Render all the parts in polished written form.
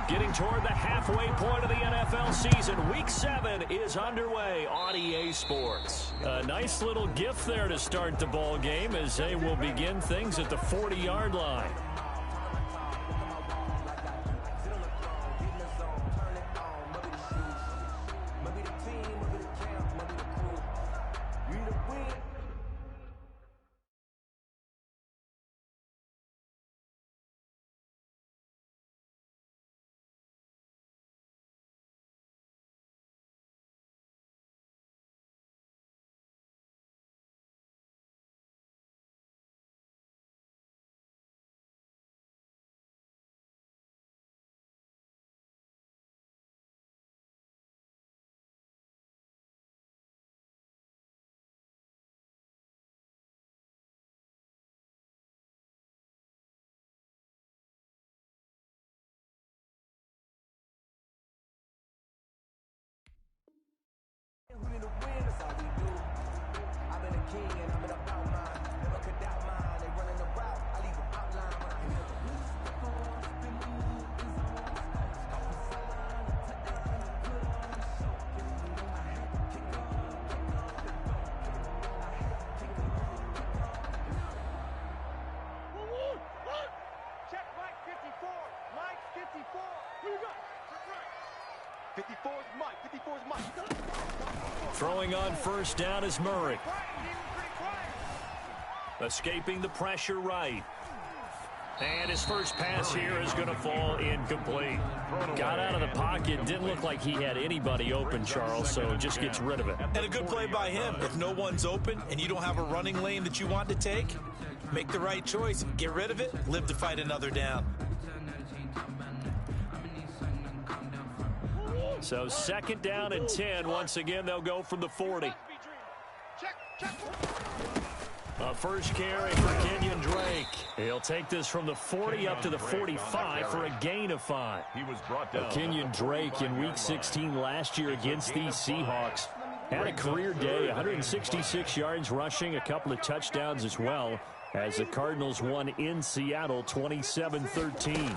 Getting toward the halfway point of the NFL season. Week 7 is underway on EA Sports. A nice little gift there to start the ball game as they will begin things at the 40-yard line. We need to win, that's all we do. I've been a king and I'm in about mine. Never could doubt mine. They running the route. I leave an outline when I hear the check Mike 54. Mike 54. Who you got? 54 is Mike. 54 is Mike. Throwing on first down is Murray. Escaping the pressure right. And his first pass here is going to fall incomplete. Got out of the pocket. Didn't look like he had anybody open, Charles, so just gets rid of it. And a good play by him. If no one's open and you don't have a running lane that you want to take, make the right choice. Get rid of it. Live to fight another down. So second down and 10. Once again, they'll go from the 40. A first carry for Kenyon Drake. He'll take this from the 40 up to the 45 for a gain of 5. He was brought down. Kenyon Drake in Week 16 last year against these Seahawks had a career day, 166 yards rushing, a couple of touchdowns as well, as the Cardinals won in Seattle 27-13.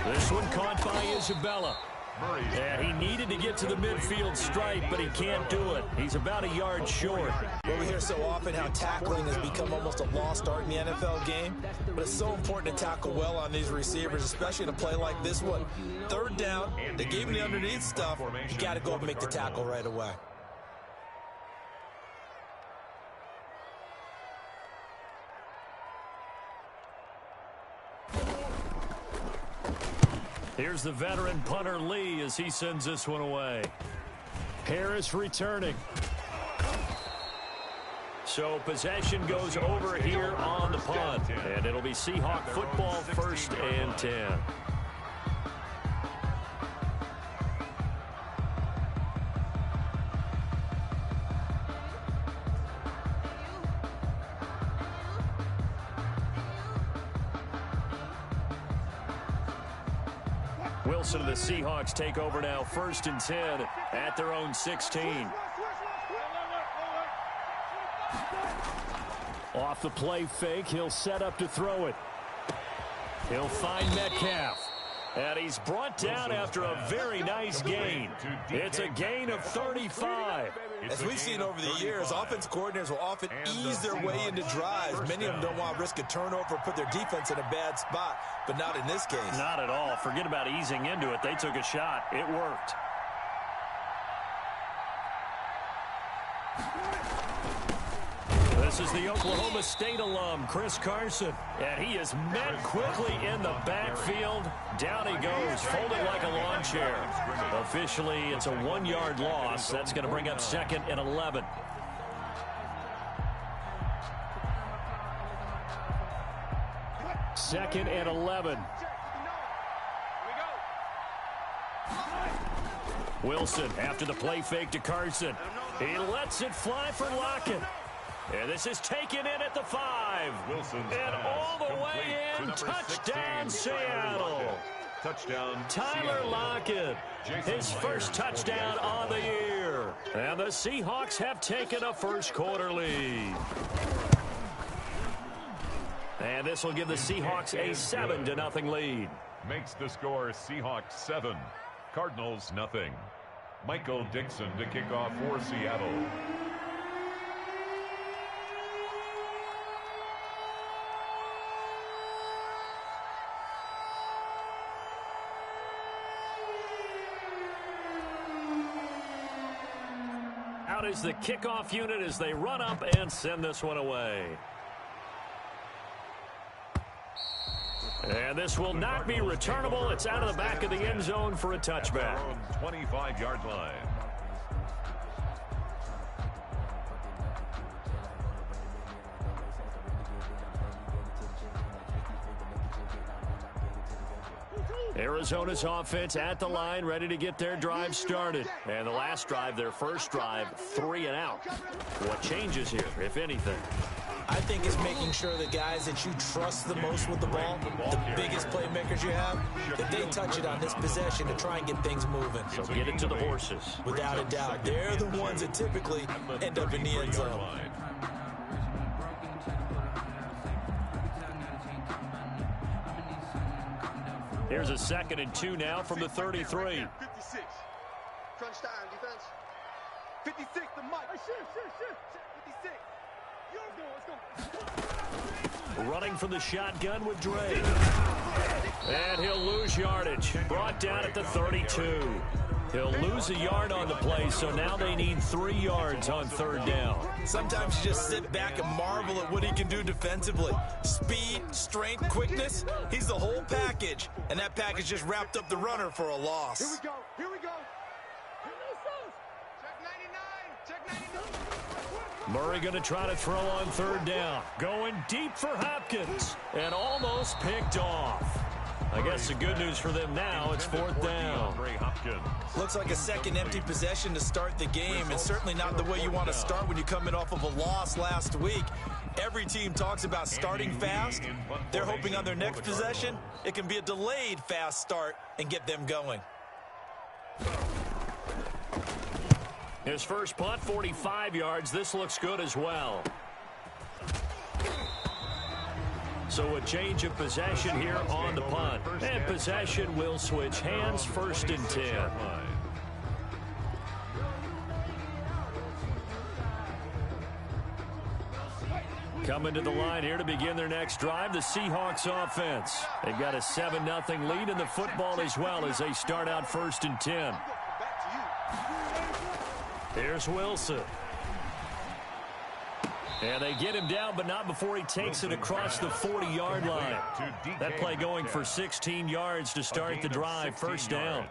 This one caught by Isabella. And he needed to get to the midfield stripe, but he can't do it. He's about a yard short. Well, we hear so often how tackling has become almost a lost art in the NFL game, but it's so important to tackle well on these receivers, especially in a play like this one. Third down, they gave him the underneath stuff. You got to go up and make the tackle right away. Here's the veteran punter Lee as he sends this one away. Harris returning. So possession goes over here on the punt. And it'll be Seahawk football, first and 10. Wilson and the Seahawks take over now, first and 10 at their own 16. Off the play fake, he'll set up to throw it. He'll find Metcalf. And he's brought down after a very nice gain. It's a gain of 35. As we've seen over the years, offensive coordinators will often ease their way into drives. Many of them don't want to risk a turnover or put their defense in a bad spot, but not in this case. Not at all. Forget about easing into it. They took a shot. It worked. This is the Oklahoma State alum, Chris Carson. And he is met quickly in the backfield. Down he goes, folded like a lawn chair. Officially, it's a 1-yard loss. That's going to bring up second and 11. Second and 11. Wilson after the play fake to Carson. He lets it fly for Lockett. And this is taken in at the 5. Wilson's and all the way in. Touchdown, Seattle. Touchdown, Tyler Lockett. His first touchdown on the year. And the Seahawks have taken a first quarter lead. And this will give the Seahawks a 7-0 lead. Makes the score Seahawks 7, Cardinals nothing. Michael Dixon to kick off for Seattle. Out is the kickoff unit as they run up and send this one away. And this will not be returnable. It's out of the back of the end zone for a touchback. 25-yard line. Arizona's offense at the line, ready to get their drive started. And the last drive, their first drive, 3 and out. What changes here, if anything? I think it's making sure the guys that you trust the most with the ball, the biggest playmakers you have, that they touch it on this possession to try and get things moving. So get it to the horses. Without a doubt, they're the ones that typically end up in the end zone. Here's a 2nd and 2 now from the 33. 56. Crunch time, defense. 56, the mic. Hey, shit. 56. Let's go. Running from the shotgun with Dre. And he'll lose yardage. Brought down at the 32. He'll lose a yard on the play, so now they need 3 yards on 3rd down. Sometimes you just sit back and marvel at what he can do defensively. Speed, strength, quickness, he's the whole package. And that package just wrapped up the runner for a loss. Here we go. Check 99. Murray going to try to throw on 3rd down. Going deep for Hopkins. And almost picked off. I guess the good news for them now, it's 4th down. Looks like a second empty possession to start the game, and certainly not the way you want to start when you come in off of a loss last week. Every team talks about starting fast. They're hoping on their next possession, it can be a delayed fast start and get them going. His first punt, 45 yards. This looks good as well. So a change of possession here on the punt. And possession will switch hands, 1st and 10. Coming to the line here to begin their next drive, the Seahawks offense. They've got a 7-0 lead in the football as well as they start out 1st and 10. Here's Wilson. And they get him down, but not before he takes it across the 40-yard line. That play going for 16 yards to start the drive, 1st down.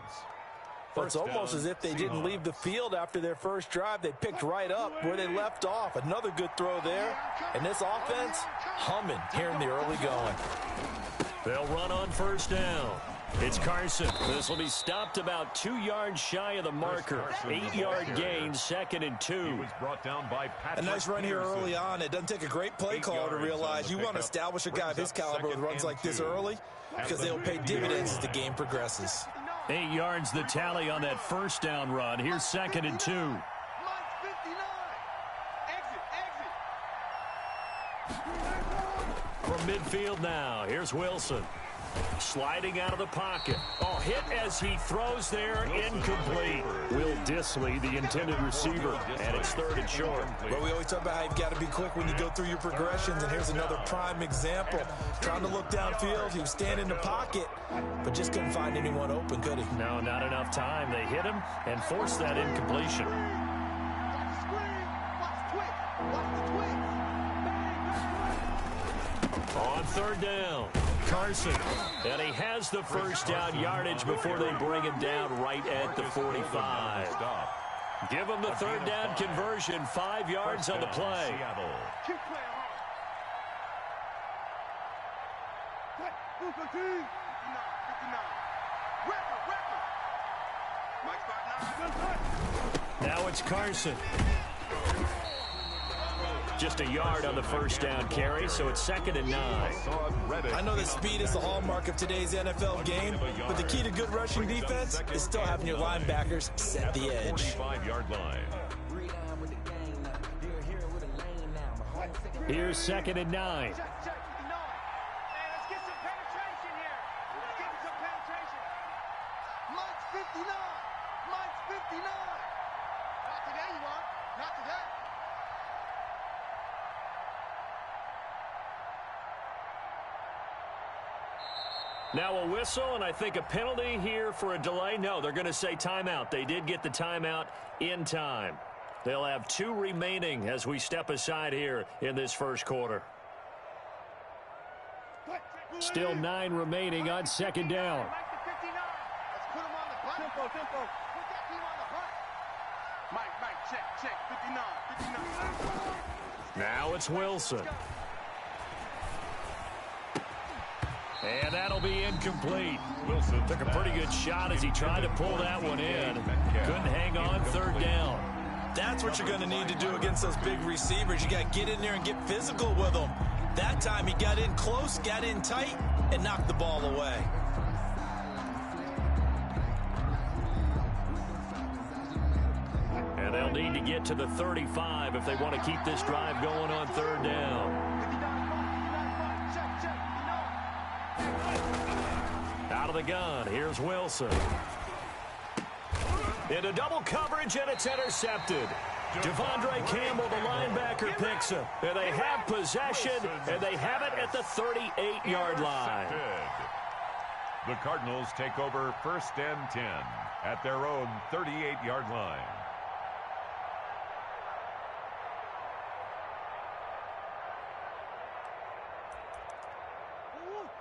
Well, it's almost as if they didn't leave the field after their first drive. They picked right up where they left off. Another good throw there. And this offense, humming here in the early going. They'll run on 1st down. It's Carson. This will be stopped about 2 yards shy of the marker. 8-yard gain, 2nd and 2. A nice run here early on. It doesn't take a great play call to realize you want to establish a guy of his caliber with runs like this early because they'll pay dividends as the game progresses. 8 yards the tally on that 1st down run. Here's 2nd and 2. From midfield now, here's Wilson. Sliding out of the pocket. Oh, hit as he throws there, incomplete. Will Disley, the intended receiver, and it's 3rd and short. But we always talk about how you've got to be quick when you go through your progressions, and here's another prime example. Trying to look downfield, he was standing in the pocket, but just couldn't find anyone open, could he? No, not enough time. They hit him and forced that incompletion. On 3rd down, Carson. And he has the 1st down yardage before they bring him down right at the 45. Give him the 3rd down conversion, 5 yards on the play. Now it's Carson. Just a yard on the 1st down carry, so it's 2nd and 9. I know that speed is the hallmark of today's NFL game, but the key to good rushing defense is still having your linebackers set the edge. 25-yard line. Here's 2nd and 9. Now a whistle, and I think a penalty here for a delay. No, they're going to say timeout. They did get the timeout in time. They'll have 2 remaining as we step aside here in this first quarter. Still 9 remaining on second down. Let's put him on the punt. Tempo. Put that team on the punt. Mike, check. 59. Now it's Wilson. And that'll be incomplete. Wilson took a pretty good shot as he tried to pull that one in. Couldn't hang on third down. That's what you're going to need to do against those big receivers. You got to get in there and get physical with them. That time he got in close, got in tight, and knocked the ball away. And they'll need to get to the 35 if they want to keep this drive going on third down. Out of the gun, here's Wilson. Into double coverage, and it's intercepted. Devondre Campbell, the linebacker, picks him. And they have possession, and they have it at the 38-yard line. The Cardinals take over 1st and 10 at their own 38-yard line.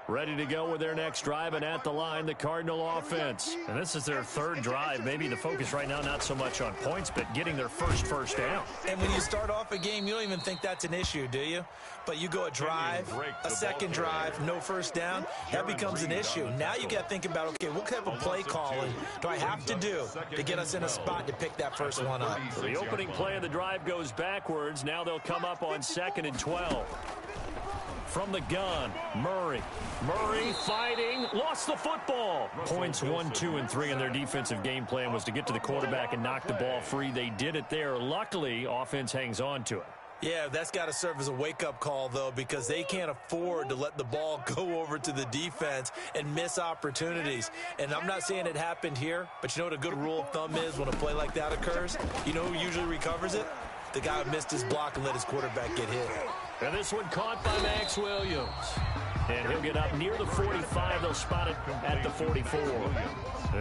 Ready to go with their next drive, and at the line, the Cardinal offense. And this is their 3rd drive. Maybe the focus right now not so much on points, but getting their first down. And when you start off a game, you don't even think that's an issue, do you? But you go a drive, a second drive, no first down, that becomes an issue. Now you got to think about, okay, what type of play calling do I have to do to get us in a spot to pick that first one up? The opening play of the drive goes backwards. Now they'll come up on 2nd and 12. From the gun, Murray fighting, lost the football. Points 1, 2, and 3 in their defensive game plan was to get to the quarterback and knock the ball free. They did it there. Luckily, offense hangs on to it. Yeah, that's got to serve as a wake-up call, though, because they can't afford to let the ball go over to the defense and miss opportunities. And I'm not saying it happened here, but you know what a good rule of thumb is when a play like that occurs? You know who usually recovers it? The guy who missed his block and let his quarterback get hit. And this one caught by Max Williams. And he'll get up near the 45. They'll spot it at the 44.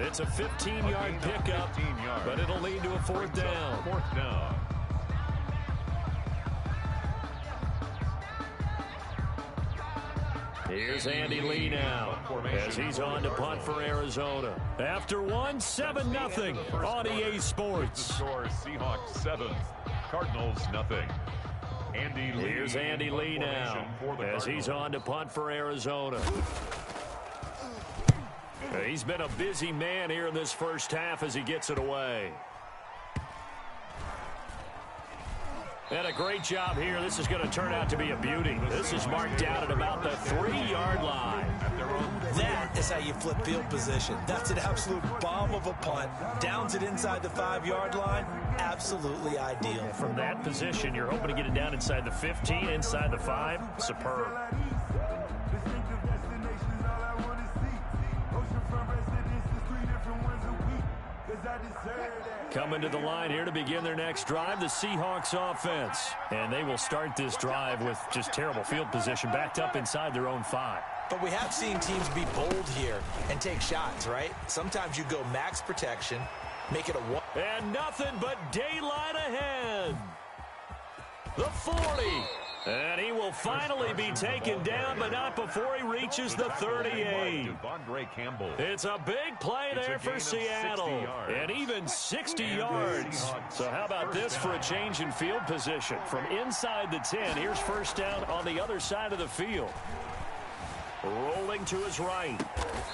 It's a 15-yard pickup, but it'll lead to a 4th down. 4th down. Here's Andy Lee now as he's on to punt for Arizona. After 7-0 on EA Sports. Score Seahawks 7, Cardinals nothing. Andy Lee. Here's Andy Lee now as he's on to punt for Arizona. He's been a busy man here in this first half as he gets it away. And a great job here. This is going to turn out to be a beauty. This is marked out at about the 3-yard line. That is how you flip field position. That's an absolute bomb of a punt. Downs it inside the 5-yard line. Absolutely ideal. From that position, you're hoping to get it down inside the 15, inside the 5. Superb. Coming to the line here to begin their next drive, the Seahawks offense. And they will start this drive with just terrible field position, backed up inside their own 5. But we have seen teams be bold here and take shots, right? Sometimes you go max protection, make it a 1. And nothing but daylight ahead. The 40. And he will finally be taken down, but not before he reaches the 38. Devondre Campbell. It's a big play there for Seattle. And even 60 yards. So how about this for a change in field position? From inside the 10, here's first down on the other side of the field. Rolling to his right.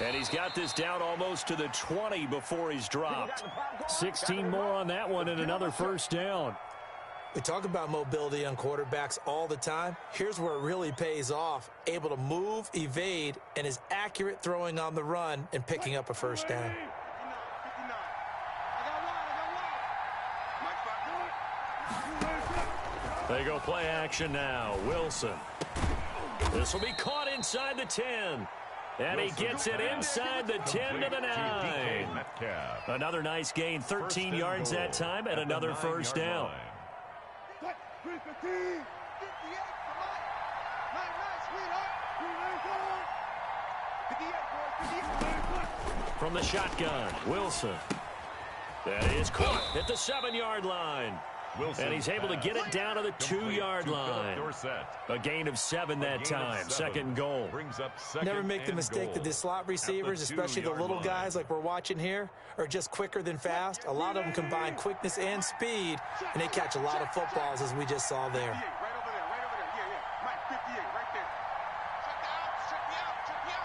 And he's got this down almost to the 20 before he's dropped. 16 more on that one and another first down. We talk about mobility on quarterbacks all the time. Here's where it really pays off. Able to move, evade, and is accurate throwing on the run and picking up a first down. They go play action now. Wilson. This will be caught inside the 10. And he gets it inside the 10 to the 9. Another nice gain, 13 yards that time, and another first down. 315. 58 for Mike. Nice, sweetheart. 58, boys. 58. From the shotgun, Wilson. That is caught at the 7-yard line. Wilson, and he's able to get it down to the 2-yard line. A gain of 7 that time. Second goal. Brings up second. Never make the mistake that the slot receivers, especially the little guys like we're watching here, are just quicker than fast. A lot of them combine quickness and speed, and they catch a lot of footballs, as we just saw there. Right over there, right over there. Yeah. Mike, 58, right there. Check me out. Go. Check.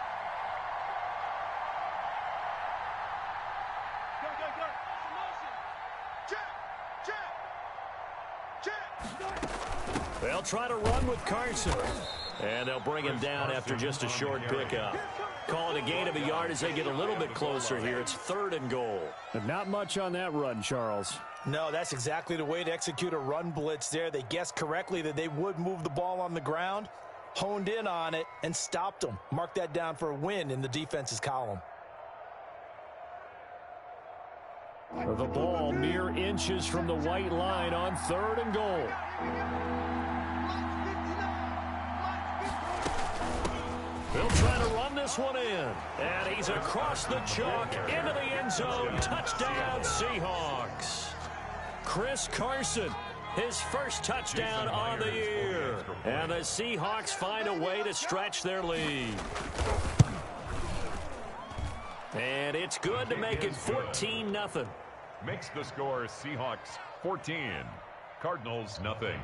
They'll try to run with Carson. And they'll bring him down after just a short pickup. Call it a gain of a yard as they get a little bit closer here. It's 3rd and goal. Not much on that run, Charles. No, that's exactly the way to execute a run blitz there. They guessed correctly that they would move the ball on the ground, honed in on it, and stopped them. Mark that down for a win in the defense's column. The ball mere inches from the white line on 3rd and goal. They'll try to run this one in. And he's across the chalk into the end zone. Touchdown, Seahawks. Chris Carson, his first touchdown on the year. And the Seahawks find a way to stretch their lead. And it's good to make it 14-0. Makes the score Seahawks 14. Cardinals nothing.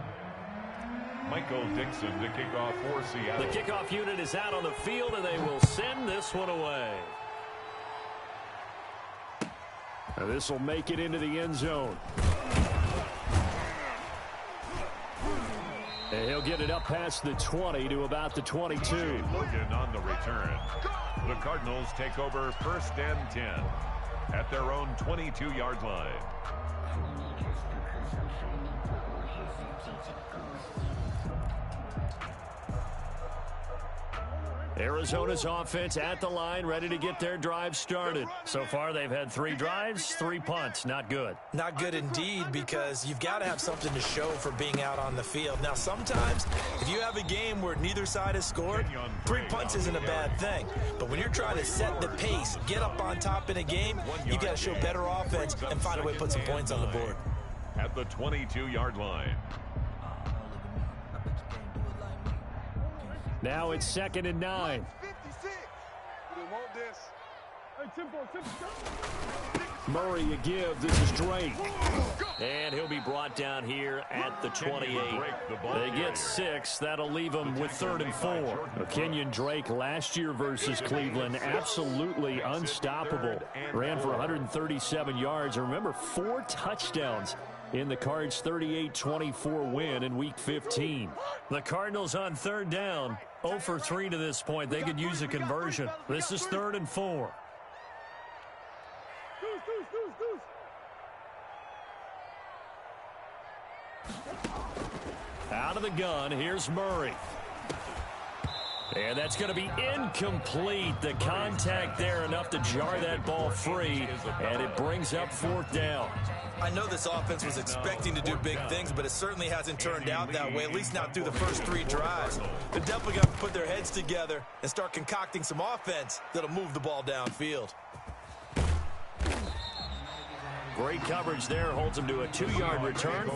Michael Dixon to kick off for Seattle. The kickoff unit is out on the field, and they will send this one away. And this will make it into the end zone. And he'll get it up past the 20 to about the 22. Logan on the return. The Cardinals take over 1st and 10 at their own 22-yard line. Arizona's offense at the line, ready to get their drive started. So far, they've had 3 drives, 3 punts. Not good. Not good indeed, because you've got to have something to show for being out on the field. Now, sometimes, if you have a game where neither side has scored, 3 punts isn't a bad thing. But when you're trying to set the pace, get up on top in a game, you've got to show better offense and find a way to put some points on the board. At the 22-yard line. Now it's 2nd and 9. 56. We didn't want this. Murray a give. This is Drake. And he'll be brought down here at the 28. They get 6. That'll leave them with 3rd and 4. Kenyon Drake last year versus Cleveland, absolutely unstoppable. Ran for 137 yards. Remember, 4 touchdowns in the Cards' 38-24 win in Week 15. The Cardinals on 3rd down. 0 for 3 to this point. They could use a conversion. This is 3rd and 4. Out of the gun, here's Murray. And that's going to be incomplete. The contact there enough to jar that ball free, and it brings up 4th down. I know this offense was expecting to do big things, but it certainly hasn't turned out that way, at least not through the first 3 drives. They're definitely going to put their heads together and start concocting some offense that'll move the ball downfield. Great coverage there. Holds him to a 2-yard return.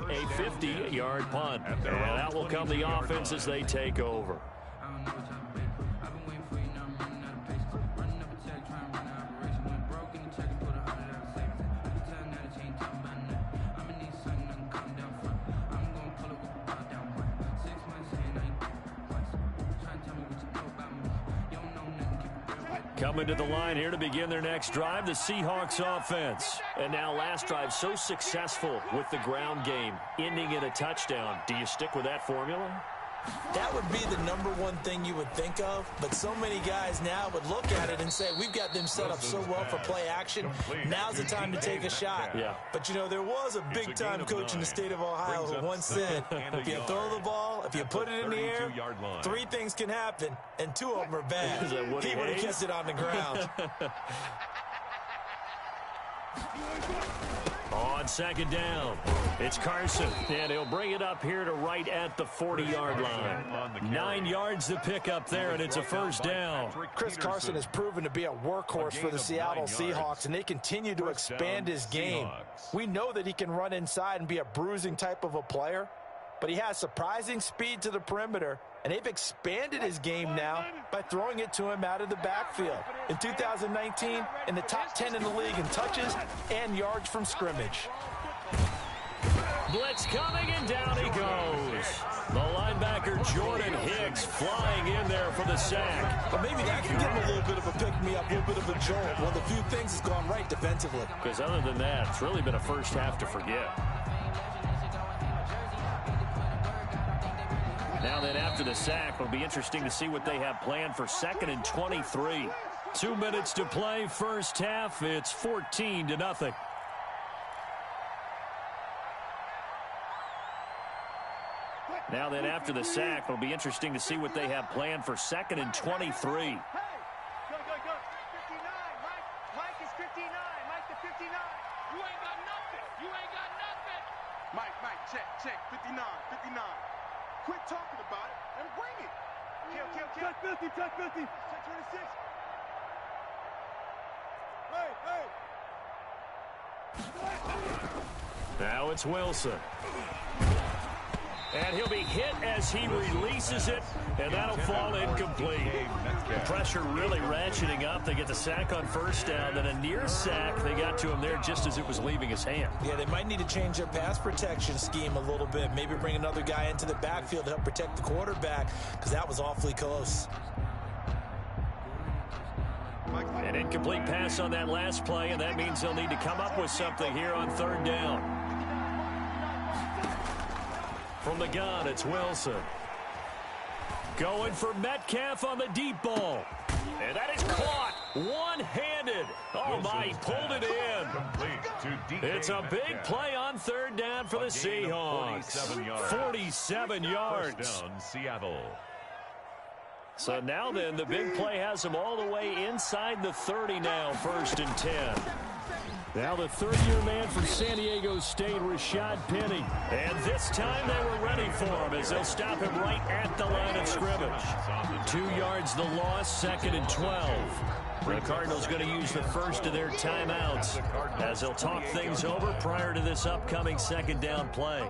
A 50-yard punt. And out will come the offense as they take over. Coming to the line here to begin their next drive, the Seahawks offense. And now last drive so successful with the ground game, ending in a touchdown. Do you stick with that formula? That would be the number one thing you would think of, but so many guys now would look at it and say, we've got them set up so well for play action. Now's the time to take a shot. Yeah. But, you know, there was a big-time coach in the state of Ohio who once said, if you throw the ball, if you put it in the air, 3 things can happen, and 2 of them are bad. He would have kept it on the ground. On second down, it's Carson, and he'll bring it up here to right at the 40-yard line. 9 yards to pick up there, and it's a first down. Chris Carson has proven to be a workhorse for the Seattle Seahawks, and they continue to expand his game. We know that he can run inside and be a bruising type of a player, but he has surprising speed to the perimeter, and they've expanded his game now by throwing it to him out of the backfield. In 2019, in the top 10 in the league in touches and yards from scrimmage. Blitz coming, and down he goes. The linebacker Jordan Hicks flying in there for the sack. But maybe that can give him a little bit of a pick-me-up, a little bit of a jolt. One of the few things that's gone right defensively. Because other than that, it's really been a first half to forget. Now then, after the sack, it'll be interesting to see what they have planned for 2nd and 23. 2 minutes to play, first half. It's 14-0. Now then, after the sack, it'll be interesting to see what they have planned for 2nd and 23. Go, go, go. 59. Mike is 59. Mike the 59. You ain't got nothing. You ain't got nothing. Mike, check. 59. Quit talking about it and bring it. Kill. Check 50. Check 26. Hey. Now it's Wilson. And he'll be hit as he releases it, and that'll fall incomplete. The pressure really ratcheting up. They get the sack on first down, then a near sack. They got to him there just as it was leaving his hand. Yeah, they might need to change their pass protection scheme a little bit. Maybe bring another guy into the backfield to help protect the quarterback, because that was awfully close. An incomplete pass on that last play, and that means they'll need to come up with something here on 3rd down. From the gun, it's Wilson. Going for Metcalf on the deep ball. And that is caught one-handed. Oh, my, he pulled it in. It's a big play on 3rd down for the Seahawks. 47 yards. Seattle. So now then, the big play has them all the way inside the 30 now, 1st and 10. Now the 3rd-year man from San Diego State, Rashad Penny. And this time they were ready for him as they'll stop him right at the line of scrimmage. 2 yards the loss, 2nd and 12. The Cardinals going to use the first of their timeouts as they'll talk things over prior to this upcoming 2nd down play.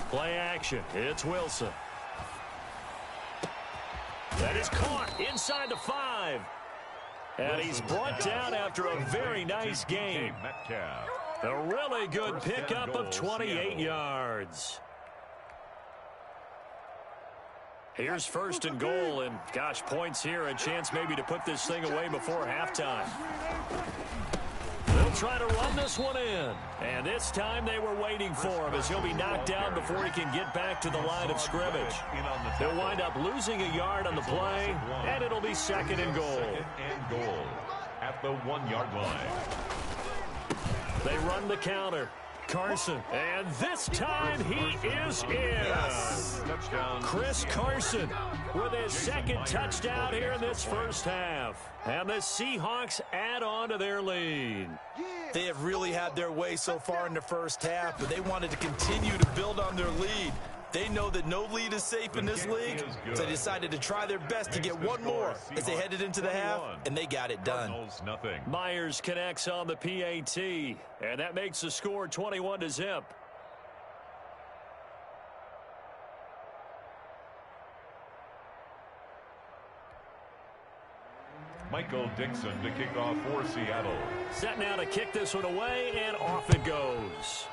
Play action. It's Wilson. That is caught inside the 5. And he's brought down after a very nice game. A really good pickup of 28 yards. Here's 1st and goal, and gosh, points here, a chance maybe to put this thing away before halftime. They'll try to run this one in. And this time they were waiting for him as he'll be knocked down before he can get back to the line of scrimmage. They'll wind up losing a yard on the play, and it'll be 2nd and goal. At the 1-yard line. They run the counter. Carson, and this time he is in. Yes. Touchdown. Chris Carson with his 2nd touchdown here in this first half. And the Seahawks add on to their lead. They have really had their way so far in the first half, but they wanted to continue to build on their lead. They know that no lead is safe in this league, so they decided to try their best to get one more as they headed into the half, and they got it done. Myers connects on the PAT, and that makes the score 21-0. Michael Dixon to kick off for Seattle. Set now to kick this one away, and off it goes.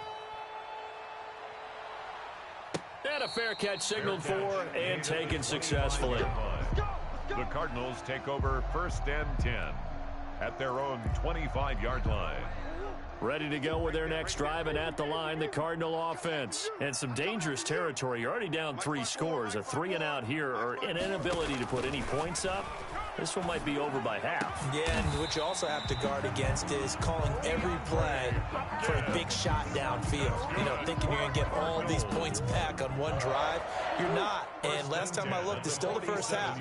And a fair catch signaled for and taken successfully. The Cardinals take over 1st and 10 at their own 25-yard line. Ready to go with their next drive, and at the line, the Cardinal offense. And some dangerous territory. You're already down 3 scores. A 3-and-out here, or an inability to put any points up. This one might be over by half. Yeah, and what you also have to guard against is calling every play for a big shot downfield. You know, thinking you're going to get all these points back on one drive. You're not. And last time I looked, it's still the first half.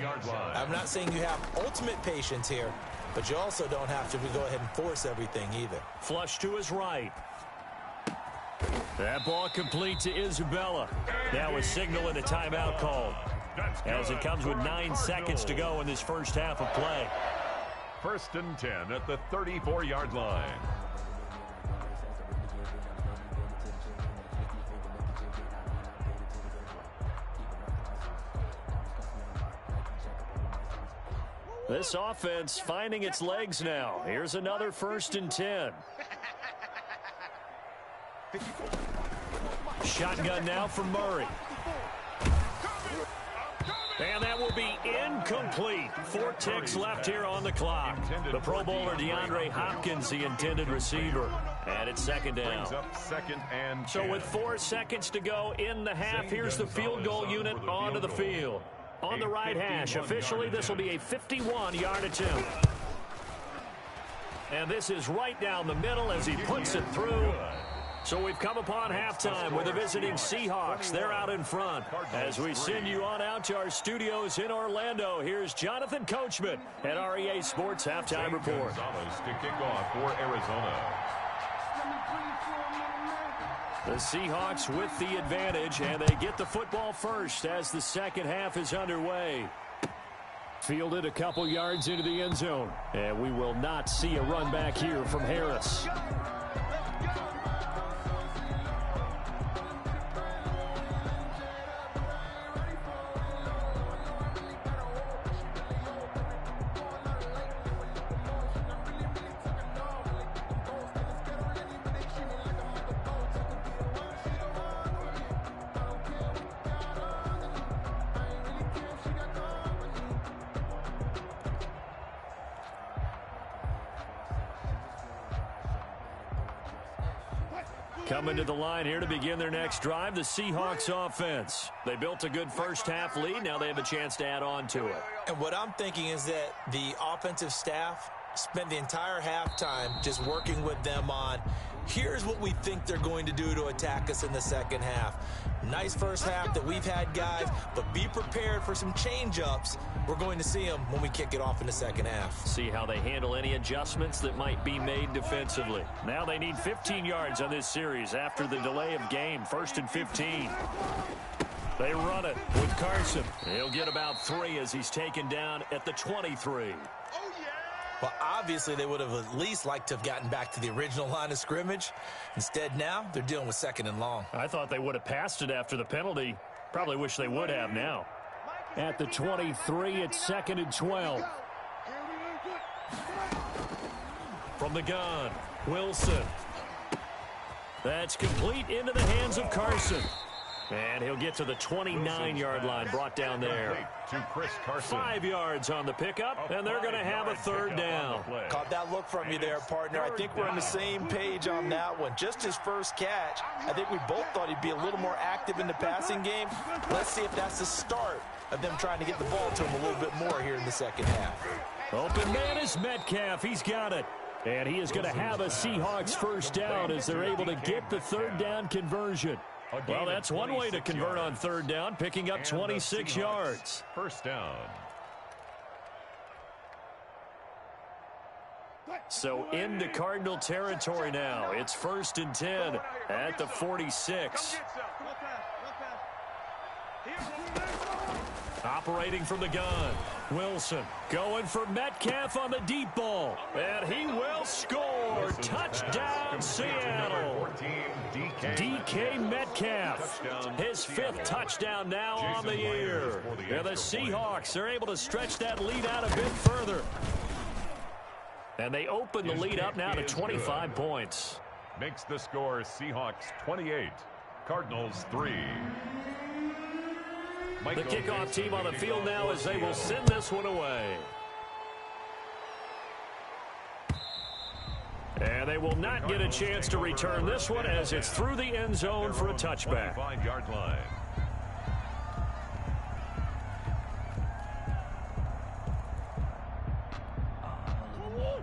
I'm not saying you have ultimate patience here, but you also don't have to go ahead and force everything either. Flush to his right. That ball complete to Isabella. Now a signal and a timeout call, as it comes with 9 seconds to go in this first half of play. 1st and 10 at the 34-yard line. This offense finding its legs now. Here's another 1st and 10. Shotgun now from Murray. And that will be incomplete. 4 ticks left here on the clock. The Pro Bowler DeAndre Hopkins, the intended receiver. And it's 2nd down. Up 2nd and 10. So with 4 seconds to go in the half, here's the field goal unit onto the field. On the right hash, officially this will be a 51-yard attempt. And this is right down the middle as he puts it through. So we've come upon halftime with the visiting Seahawks. They're out in front. As we send you on out to our studios in Orlando, here's Jonathan Coachman at REA Sports Halftime Report. To kick off for Arizona. The Seahawks with the advantage, and they get the football first as the second half is underway. Fielded a couple yards into the end zone, and we will not see a run back here from Harris. Coming to the line here to begin their next drive, the Seahawks offense. They built a good first half lead. Now they have a chance to add on to it. And what I'm thinking is that the offensive staff spent the entire halftime just working with them on, here's what we think they're going to do to attack us in the second half. Nice first half that we've had, guys, but be prepared for some change-ups. We're going to see them when we kick it off in the second half. See how they handle any adjustments that might be made defensively. Now they need 15 yards on this series after the delay of game. 1st and 15. They run it with Carson. He'll get about 3 as he's taken down at the 23. Well, obviously, they would have at least liked to have gotten back to the original line of scrimmage. Instead, now they're dealing with 2nd and long. I thought they would have passed it after the penalty. Probably wish they would have now. At the 23, it's 2nd and 12. From the gun, Wilson. That's complete into the hands of Carson. And he'll get to the 29-yard line, brought down there. To Chris Carson. 5 yards on the pickup, and they're going to have a 3rd down. Caught that look from you there, partner. I think we're on the same page on that one. Just his first catch, I think we both thought he'd be a little more active in the passing game. Let's see if that's the start of them trying to get the ball to him a little bit more here in the second half. Open man is Metcalf. He's got it. And he is going to have a Seahawks first down as they're able to get the 3rd down conversion. Well, that's one way to convert on 3rd down, picking up 26 yards. First down. So into Cardinal territory now. It's 1st and 10 at the 46. Operating from the gun. Wilson going for Metcalf on the deep ball. And he will score. Touchdown, Seattle. DK Metcalf. His 5th touchdown now on the year. And the Seahawks are able to stretch that lead out a bit further. And they open the lead up now to 25 points. Makes the score Seahawks 28, Cardinals 3. The kickoff team on the field now as they will send this one away. And they will not get a chance to return this one as it's through the end zone for a touchback. 25-yard line.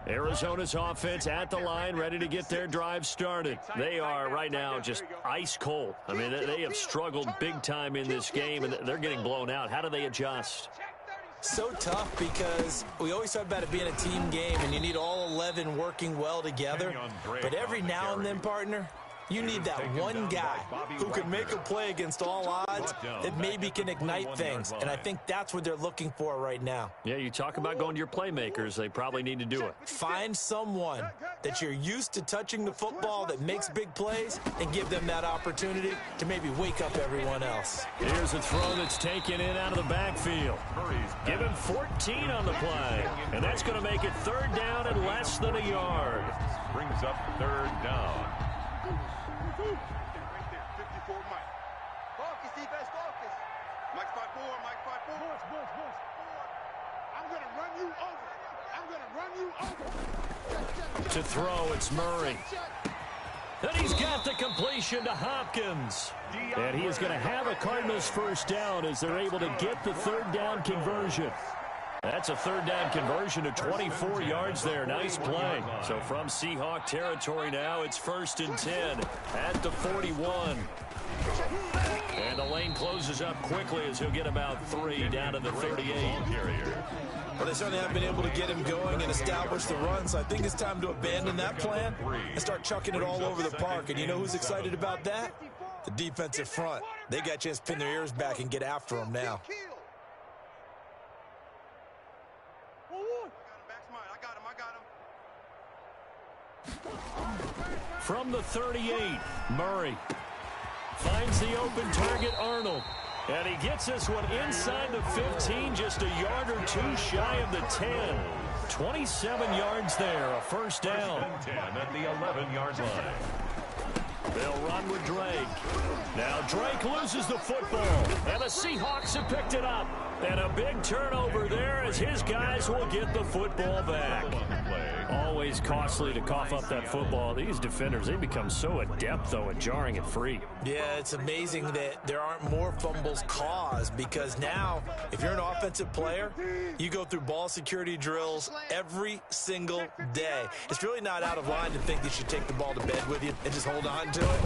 Arizona's offense at the line, ready to get their drive started. They are right now just ice cold. I mean, they have struggled big time in this game, and they're getting blown out. How do they adjust? So tough because we always talk about it being a team game, and you need all 11 working well together. But every now and then, partner, you need that one guy who can make a play against all odds that maybe can ignite things. And I think that's what they're looking for right now. Yeah, you talk about going to your playmakers. They probably need to do it. Find someone that you're used to touching the football that makes big plays and give them that opportunity to maybe wake up everyone else. Here's a throw that's taken in out of the backfield. Give him 14 on the play. And that's going to make it third down and less than a yard. Brings up third down. Right there, 54 Mike. Focus, defense, focus. Mike 5-4, Mike 5-4. Boys. I'm going to run you over. I'm going to run you over. To throw, it's Murray. And he's got the completion to Hopkins. And he is going to have a Cardinals first down as they're able to get the third down conversion. That's a third down conversion to 24 yards there. Nice play. So from Seahawk territory now, it's 1st and 10 at the 41. And the lane closes up quickly as he'll get about 3 down to the 38. Well, they certainly haven't been able to get him going and establish the run, so I think it's time to abandon that plan and start chucking it all over the park. And you know who's excited about that? The defensive front. They got a chance to pin their ears back and get after him now. From the 38, Murray finds the open target, Arnold. And he gets this one inside the 15, just a yard or two shy of the 10. 27 yards there, a first down. 10 at the 11-yard line. They'll run with Drake. Now Drake loses the football, and the Seahawks have picked it up. And a big turnover there as his guys will get the football back. Always costly to cough up that football. These defenders, they become so adept, though, at jarring it free. Yeah, it's amazing that there aren't more fumbles caused because now, if you're an offensive player, you go through ball security drills every single day. It's really not out of line to think that you should take the ball to bed with you and just hold on to it.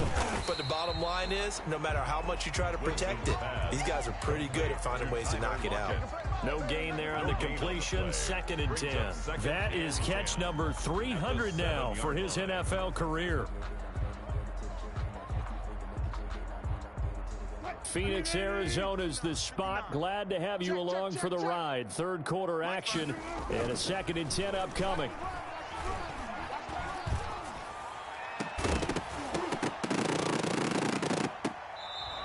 But the bottom line is, no matter how much you try to protect it, these guys are pretty good at finding ways to knock it out. No gain there on the completion, 2nd and 10. That is catch number 300 now for his NFL career. Phoenix, Arizona's the spot. Glad to have you along for the ride. Third quarter action and a 2nd and 10 upcoming.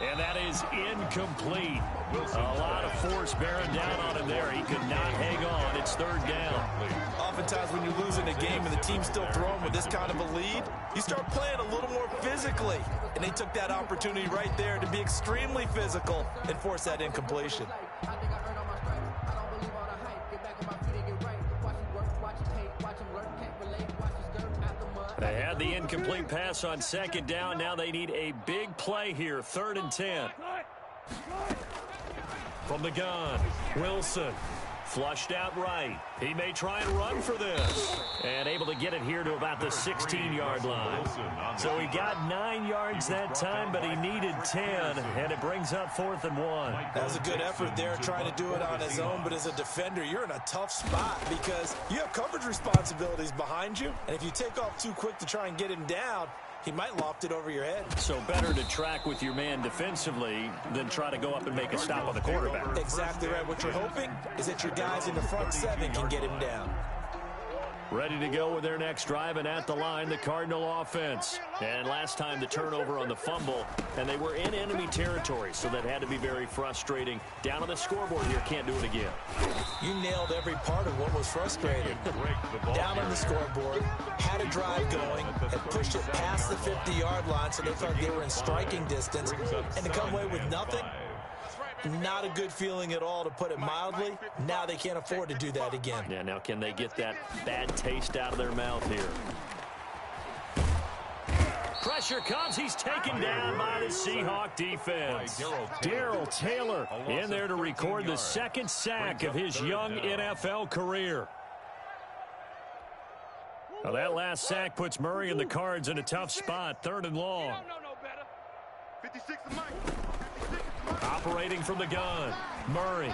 And that is incomplete. A lot of force bearing down on him there. He could not hang on. It's third down. Oftentimes when you lose in a game and the team's still throwing with this kind of a lead, you start playing a little more physically. And they took that opportunity right there to be extremely physical and force that incompletion. They had the incomplete pass on 2nd down. Now they need a big play here. 3rd and 10. From the gun, Wilson. Flushed out right. He may try and run for this. And able to get it here to about the 16-yard line. So he got 9 yards that time, but he needed 10. And it brings up 4th and 1. That was a good effort there trying to do it on his own. But as a defender, you're in a tough spot because you have coverage responsibilities behind you. And if you take off too quick to try and get him down, he might loft it over your head. So better to track with your man defensively than try to go up and make a stop on the quarterback. Exactly right. What you're hoping is that your guys in the front 7 can get him down. Ready to go with their next drive, and at the line, the Cardinal offense. And last time, the turnover on the fumble, and they were in enemy territory, so that had to be very frustrating. Down on the scoreboard here, can't do it again. You nailed every part of what was frustrating. Down on the scoreboard, had a drive going, had pushed it past the 50-yard line, so they thought they were in striking distance, and to come away with nothing, not a good feeling at all, to put it mildly. Now they can't afford to do that again. Yeah, now can they get that bad taste out of their mouth here? Pressure comes. He's taken down by the Seahawk defense. Darrell Taylor in there to record the second sack of his young NFL career. Well, that last sack puts Murray and the Cards in a tough spot. 3rd and long. 56 to Mike. Operating from the gun, Murray.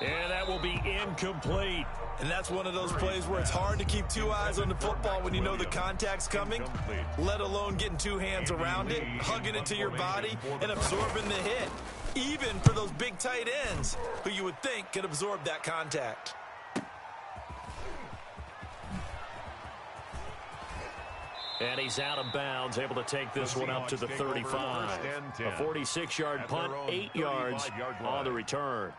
And that will be incomplete. And that's one of those plays where it's hard to keep 2 eyes on the football when you know the contact's coming, let alone getting 2 hands around it, hugging it to your body, and absorbing the hit. Even for those big tight ends who you would think could absorb that contact. And he's out of bounds, able to take this one up to the 35. A 46-yard punt, 8 yards on the return.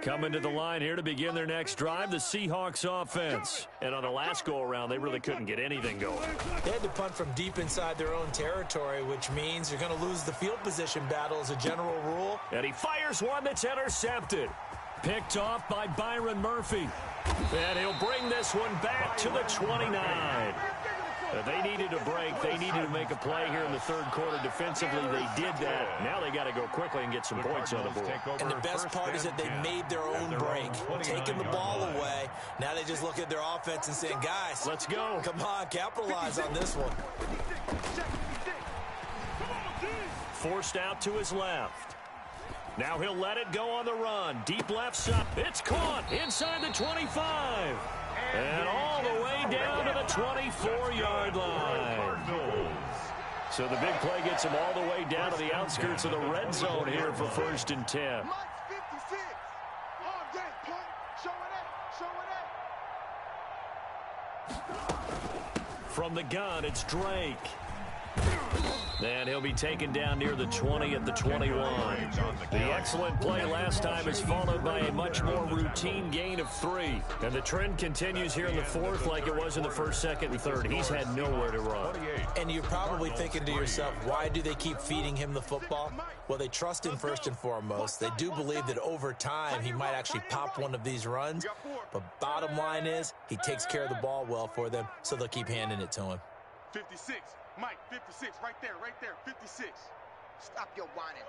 Coming to the line here to begin their next drive, the Seahawks offense. And on the last go-around, they really couldn't get anything going. They had to punt from deep inside their own territory, which means you're going to lose the field position battle as a general rule. And he fires one that's intercepted. Picked off by Byron Murphy. And he'll bring this one back to the 29. They needed a break. They needed to make a play here in the 3rd quarter defensively. They did that. Now they got to go quickly and get some points on the board. And the best part is that they made their own break, taking the ball away. Now they just look at their offense and saying, guys, let's go. Come on, capitalize on this one. Forced out to his left. Now he'll let it go on the run. Deep left side. It's caught inside the 25. And all the way down to the 24-yard line. So the big play gets him all the way down to the outskirts of the red zone here for 1st and 10. From the gun, it's Drake. And he'll be taken down near the 20 at the 21. The excellent play last time is followed by a much more routine gain of 3. And the trend continues here in the 4th like it was in the 1st, 2nd, and 3rd. He's had nowhere to run. And you're probably thinking to yourself, why do they keep feeding him the football? Well, they trust him first and foremost. They do believe that over time he might actually pop one of these runs. But bottom line is he takes care of the ball well for them, so they'll keep handing it to him. 56. Mike, 56, right there, 56. Stop your whining.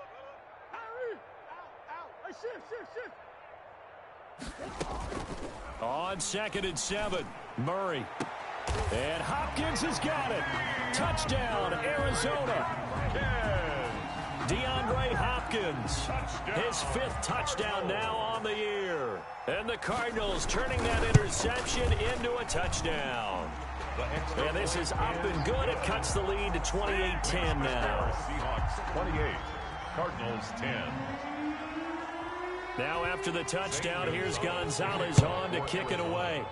On 2nd and 7, Murray. And Hopkins has got it. Touchdown, Arizona. DeAndre Hopkins, his 5th touchdown now on the year. And the Cardinals turning that interception into a touchdown. And this is up and good. It cuts the lead to 28-10 now. Seahawks 28, Cardinals 10. Now after the touchdown, here's Gonzalez on to kick it away.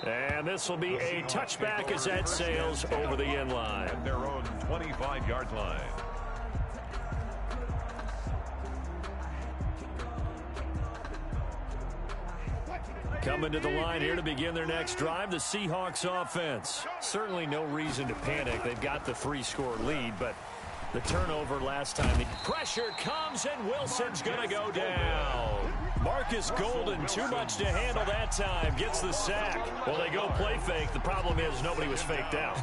And this will be a touchback as that sails over the end line. At their own 25-yard line. Coming to the line here to begin their next drive, the Seahawks offense. Certainly no reason to panic. They've got the 3-score lead, but the turnover last time. The pressure comes, and Wilson's going to go down. Marcus Golden, too much to handle that time, gets the sack. Well, they go play fake. The problem is nobody was faked out.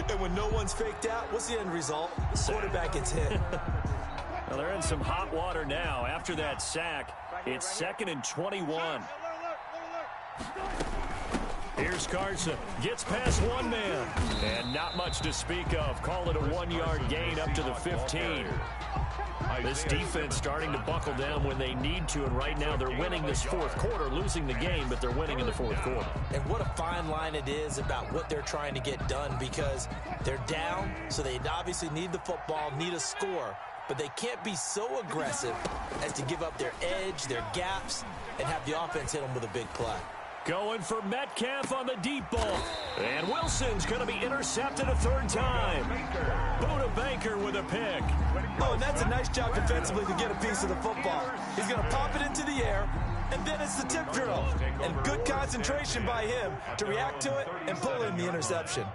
And when no one's faked out, what's the end result? The quarterback gets hit. Well, they're in some hot water now. After that sack, it's 2nd and 21. Here's Carson. Gets past one man. And not much to speak of. Call it a 1-yard gain up to the 15. This defense starting to buckle down when they need to, and right now they're winning this fourth quarter, losing the game, but they're winning in the fourth quarter. And what a fine line it is about what they're trying to get done, because they're down, so they obviously need the football, need a score, but they can't be so aggressive as to give up their edge, their gaps, and have the offense hit them with a big play. Going for Metcalf on the deep ball. And Wilson's going to be intercepted a third time. Buda Baker with a pick. Oh, and that's a nice job defensively to get a piece of the football. He's going to pop it into the air, and then it's the tip drill. And good concentration by him to react to it and pull in the interception.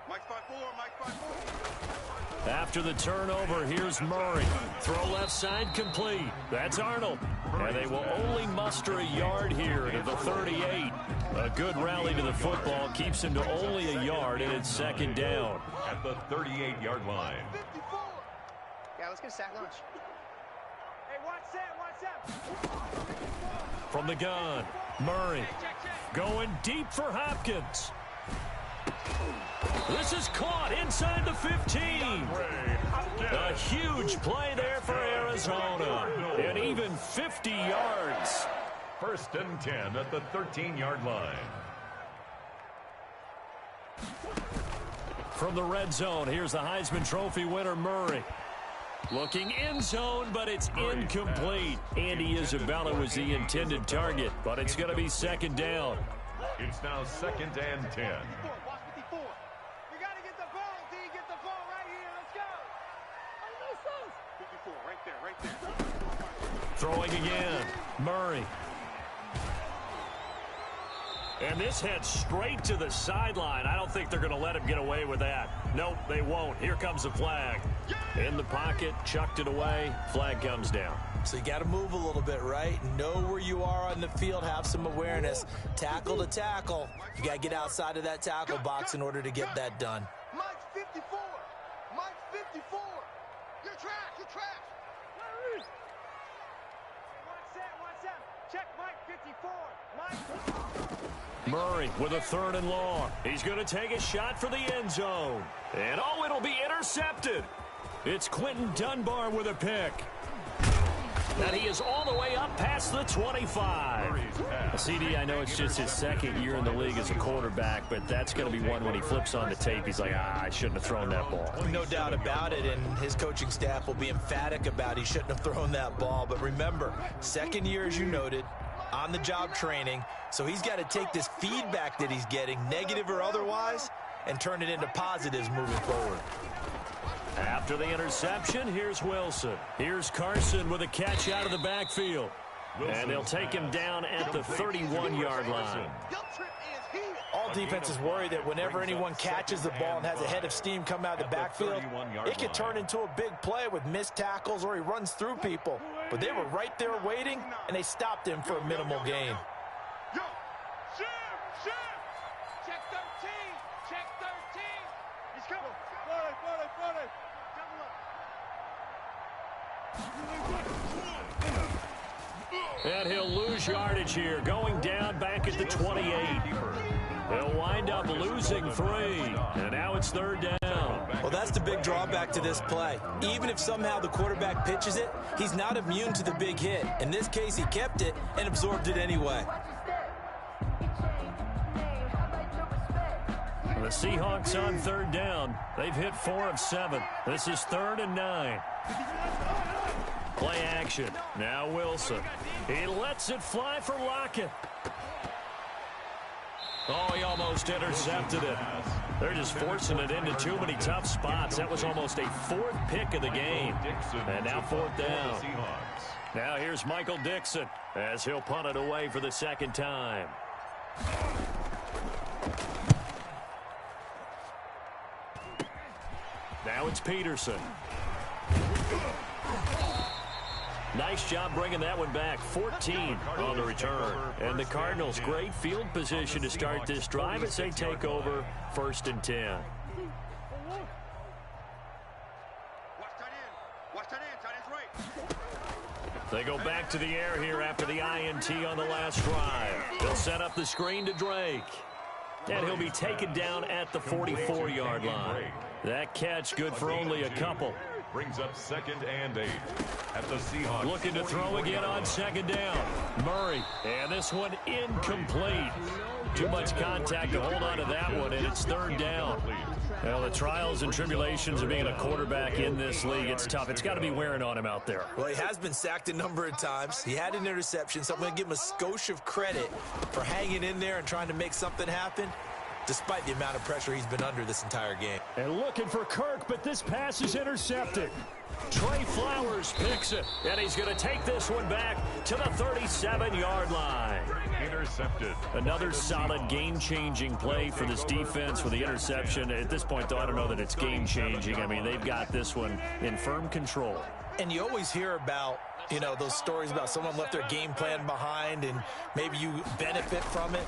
Mike 5-4, Mike 5-4. After the turnover, here's Murray. Throw left side complete. That's Arnold. And they will only muster a yard here to the 38. A good rally to the football keeps him to only a yard, and it's second down. At the 38-yard line. 54. Yeah, let's get a sack lunch. Hey, watch that. From the gun, Murray going deep for Hopkins. This is caught inside the 15. A huge play there for Arizona. And even 50 yards. First and 10 at the 13-yard line. From the red zone, here's the Heisman Trophy winner, Murray. Looking end zone, but it's incomplete. Andy Isabella was the intended target, but it's going to be second down. It's now second and 10. Watch 54. We got to get the ball, D. Get the ball right here. Let's go. 54, right there. Throwing again, Murray. And this heads straight to the sideline. I don't think they're going to let him get away with that. Nope, they won't. Here comes the flag. In the pocket, chucked it away. Flag comes down. So you got to move a little bit, right? Know where you are on the field. Have some awareness. Tackle to tackle. You got to get outside of that tackle box in order to get that done. Mike 54. Mike 54. You're trash. Watch that. Check Mike 54. Mike. Murray with a third and long. He's going to take a shot for the end zone. And oh, it'll be intercepted. It's Quentin Dunbar with a pick. And he is all the way up past the 25. CD, I know it's just his second year in the league as a quarterback, but that's going to be one when he flips on the tape. He's like, I shouldn't have thrown that ball. No doubt about it, and his coaching staff will be emphatic about he shouldn't have thrown that ball. But remember, second year, as you noted, on-the-job training, so he's got to take this feedback that he's getting, negative or otherwise, and turn it into positives moving forward. After the interception, here's Wilson. Here's Carson with a catch out of the backfield. And they'll take him down at the 31-yard line. All defenses worry that whenever anyone catches the ball and has a head of steam come out of the backfield, it could turn into a big play with missed tackles or he runs through people. But they were right there waiting, and they stopped him for a minimal gain. Yo, shift. Check 13. Check 13. He's coming. 40. And he'll lose yardage here, going down back at the 28. They'll wind up losing 3. And now it's third down. Well, that's the big drawback to this play. Even if somehow the quarterback pitches it, he's not immune to the big hit. In this case, he kept it and absorbed it anyway. The Seahawks on third down. They've hit 4 of 7. This is 3rd and 9. Play action. Now Wilson. He lets it fly for Lockett. Oh, he almost intercepted it. They're just forcing it into too many tough spots. That was almost a 4th pick of the game. And now 4th down. Now here's Michael Dixon as he'll punt it away for the second time. Now it's Peterson. Nice job bringing that one back. 14 on the return. And the Cardinals, great field position to start this drive as they take over 1st and 10. Watch that in. Tight end's right. They go back to the air here after the INT on the last drive. They'll set up the screen to Drake. And he'll be taken down at the 44-yard line. That catch good for only a couple. Brings up 2nd and 8 at the Seahawks. Looking to throw again on 2nd down. Murray. And this one incomplete. Too much contact to hold on to that one, and it's 3rd down. Well, the trials and tribulations of being a quarterback in this league, it's tough. It's got to be wearing on him out there. Well, he has been sacked a number of times. He had an interception, so I'm going to give him a skosh of credit for hanging in there and trying to make something happen, despite the amount of pressure he's been under this entire game. And looking for Kirk, but this pass is intercepted. Trey Flowers picks it, and he's going to take this one back to the 37-yard line. Intercepted. Another solid game-changing play for this defense with the interception. At this point, though, I don't know that it's game-changing. I mean, they've got this one in firm control. And you always hear about, you know, those stories about someone left their game plan behind and maybe you benefit from it.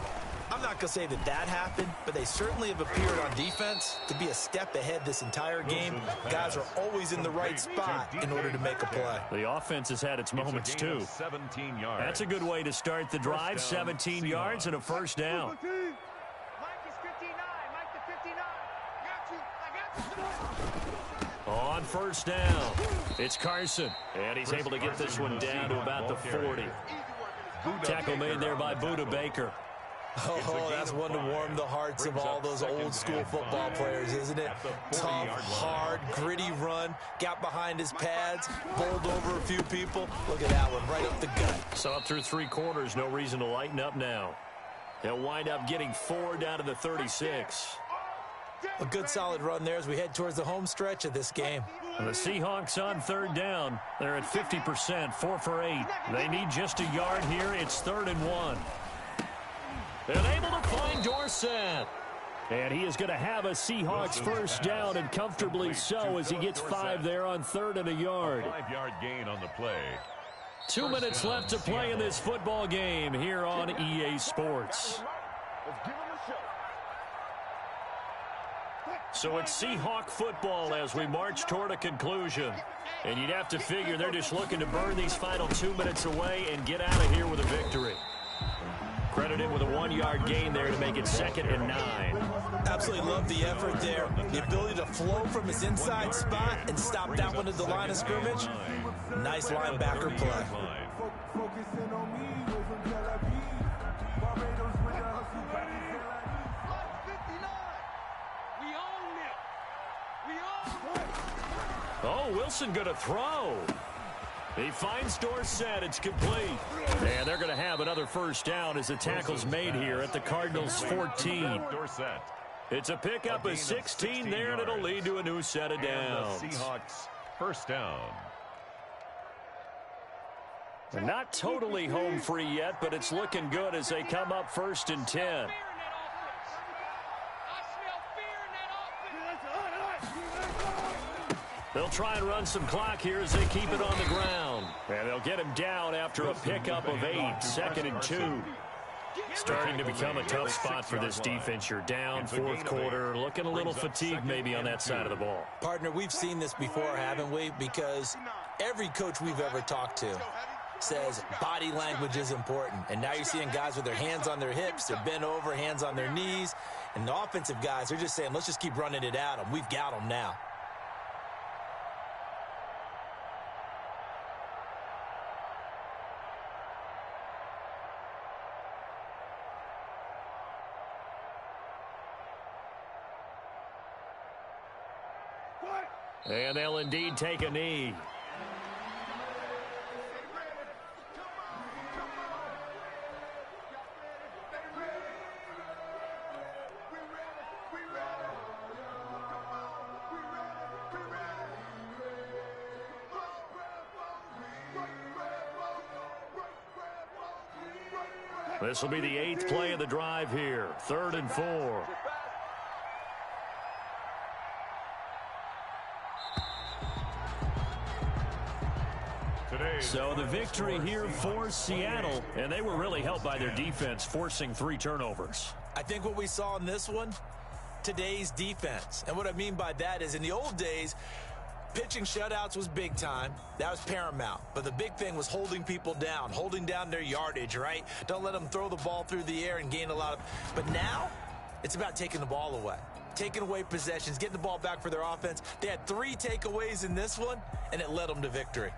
I'm not going to say that that happened, but they certainly have appeared on defense to be a step ahead this entire game. Guys are always in the right spot in order to make a play. The offense has had its moments, too. 17 yards. That's a good way to start the drive. 17 yards and a 1st down. Mike is 59. Mike the 59. I got you. On 1st down, it's Carson. And he's able to get this one down to about the 40. Tackle made there by Buda Baker. Oh, that's one to warm the hearts of all those old school football players, isn't it? Tough, hard, gritty run, got behind his pads, bowled over a few people. Look at that one, right up the gut. So up through 3 quarters, no reason to lighten up now. He'll wind up getting 4 down to the 36. A good solid run there as we head towards the home stretch of this game. And the Seahawks on 3rd down. They're at 50%, 4 for 8. They need just a yard here. It's 3rd and 1. And able to find Dorsett. And he is going to have a Seahawks 1st down, and comfortably so, as he gets 5 there on 3rd and a yard. 5-yard gain on the play. 2 minutes left to play in this football game here on EA Sports. So it's Seahawk football as we march toward a conclusion. And you'd have to figure they're just looking to burn these final 2 minutes away and get out of here with a victory. Credited with a 1-yard gain there to make it 2nd and 9. Absolutely love the effort there. The ability to flow from his inside spot and stop that one at the line of scrimmage. Nice linebacker play. Oh, Wilson going to throw. He finds Dorsett. It's complete. And they're going to have another 1st down as the tackle's made here at the Cardinals' 14. Dorsett. It's a pickup of 16 there, and it'll lead to a new set of downs. Seahawks 1st down. They're not totally home free yet, but it's looking good as they come up 1st and 10. They'll try and run some clock here as they keep it on the ground. And they'll get him down after a pickup of 8, 2nd and 2. Starting to become a tough spot for this defense. You're down 4th quarter, looking a little fatigued maybe on that side of the ball. Partner, we've seen this before, haven't we? Because every coach we've ever talked to says body language is important. And now you're seeing guys with their hands on their hips, they're bent over, hands on their knees. And the offensive guys, they're just saying, let's just keep running it at them. We've got them now. And they'll indeed take a knee. This will be the 8th play of the drive here. 3rd and 4. So the victory here for Seattle, and they were really helped by their defense, forcing 3 turnovers. I think what we saw in this one, today's defense. And what I mean by that is in the old days, pitching shutouts was big time. That was paramount. But the big thing was holding people down, holding down their yardage, right? Don't let them throw the ball through the air and gain a lot of... But now, It's about taking the ball away, taking away possessions, getting the ball back for their offense. They had 3 takeaways in this one, and it led them to victory.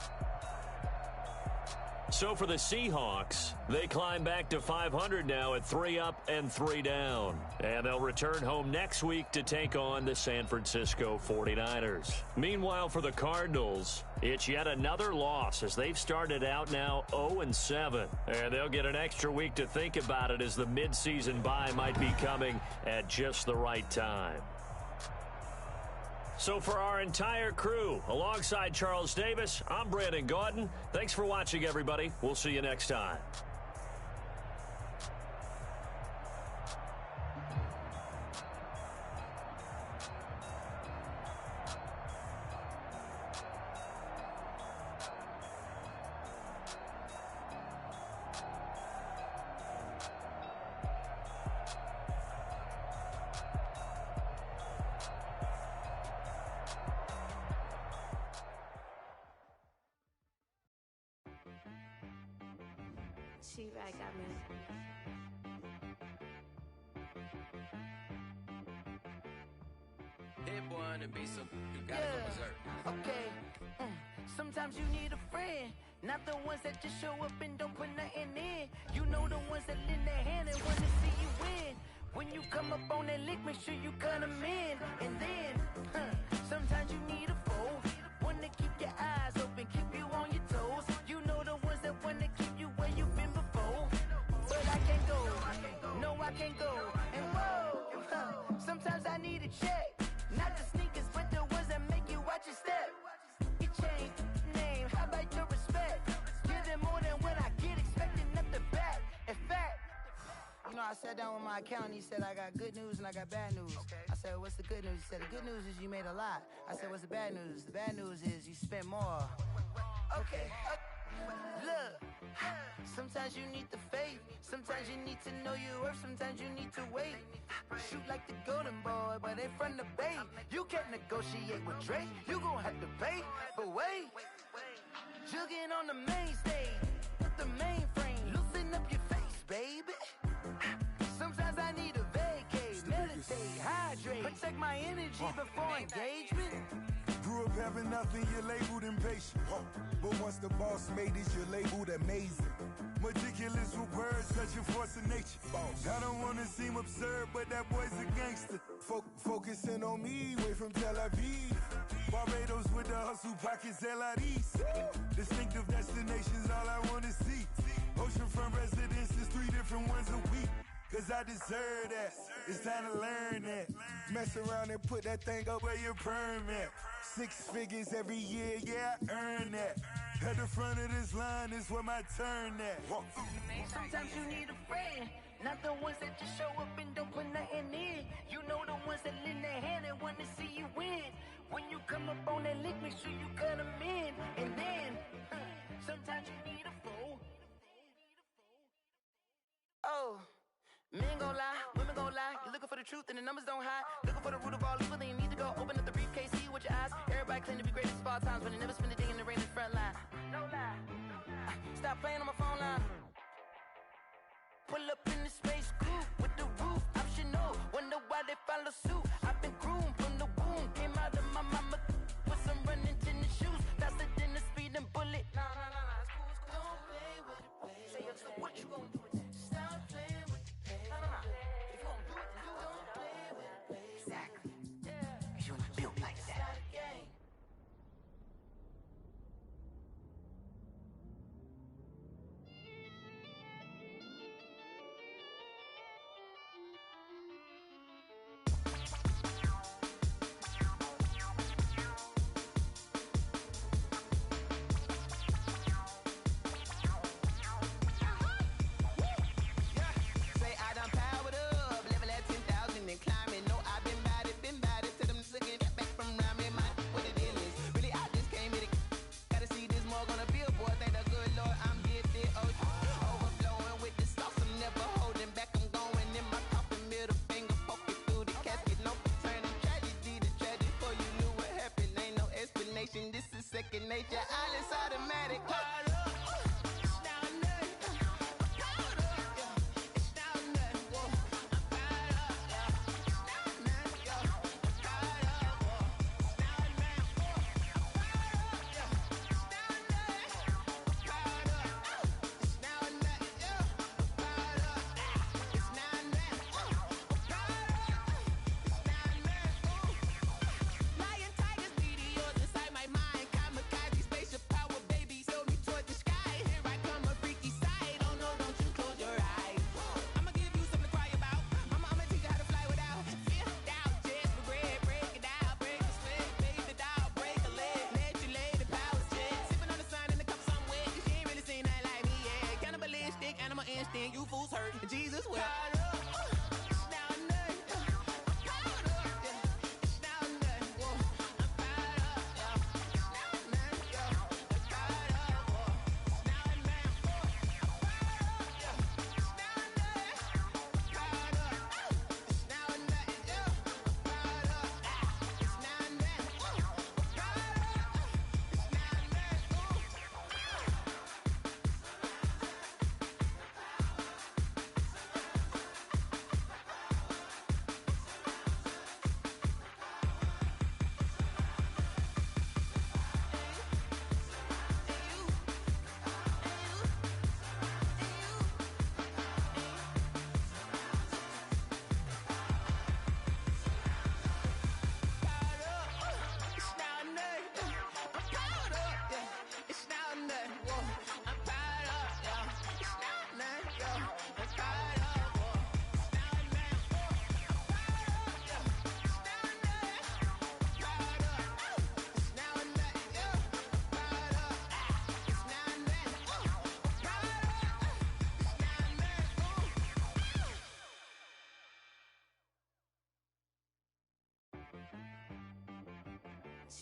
So for the Seahawks, they climb back to 500 now at 3 up and 3 down. And they'll return home next week to take on the San Francisco 49ers. Meanwhile, for the Cardinals, it's yet another loss as they've started out now 0-7. And they'll get an extra week to think about it as the midseason bye might be coming at just the right time. So for our entire crew, alongside Charles Davis, I'm Brandon Gaudin. Thanks for watching, everybody. We'll see you next time. She-Rag got me. Hit boy on the beat, so you gotta go berserk. Okay. Sometimes you need a friend, not the ones that just show up and don't put nothing in. You know the ones that lend their hand and wanna see you win. When you come up on that lick, make sure you cut them in. And then, sometimes you need a foe, one to keep your eyes open, keep you on your toes. You know the ones that wanna keep you where you've been before. But I can't go, no I can't go. And whoa, sometimes I need a check. Not the sneakers, but the ones that make you watch your step. You change name, how about your respect? Give them more than what I get, expecting up the back. In fact, you know, I sat down with my accountant, he said, I got good news and I got bad news. I said, what's the good news? He said, the good news is you made a lot. I said, what's the bad news? The bad news is you spent more. Okay, look, sometimes you need the faith, sometimes you need to know your worth, sometimes you need to wait. Shoot like the golden boy, but they from the bay. You can't negotiate with Drake, you gon' have to pay. But wait, jugging on the main stage, with the mainframe, loosen up your face, baby. Sometimes I need a vacate, meditate, hydrate, protect my energy before engagement. Grew up having nothing, you're labeled impatient. But once the boss made it, you're labeled amazing. Meticulous with words, such a force of nature. I don't wanna seem absurd, but that boy's a gangster. Focusing on me, way from Tel Aviv. Barbados with the hustle pockets, LIDs. Distinctive destinations, all I wanna see. Oceanfront residences, 3 different ones a week. Cause I deserve that, it's time to learn that. Mess around and put that thing up where your perm at. 6 figures every year, yeah, I earn that. At the front of this line is where my turn at. Sometimes you need a friend, not the ones that just show up and don't put nothing in. You know the ones that lend their hand and want to see you win. When you come up on that lick, make sure you cut them in. And then, sometimes you need a foe. Oh. Men gon' lie, women gon' lie. You're looking for the truth and the numbers don't hide. Looking for the root of all evil, then you need to go open up the briefcase, see with your eyes. Everybody claim to be greatest of all times, but they never spend a day in the rain in the front line. No lie. Stop playing on my phone line. Pull up in the space coupe with the roof optional. Wonder why they follow suit. I've been groomed from the womb. Came out of my mama with some running tennis shoes. Faster than the speeding bullet. Nah, it's cool. Don't play with it, baby. Say so what you gon' do? Stop playing. sin, you fools hurt, and Jesus will.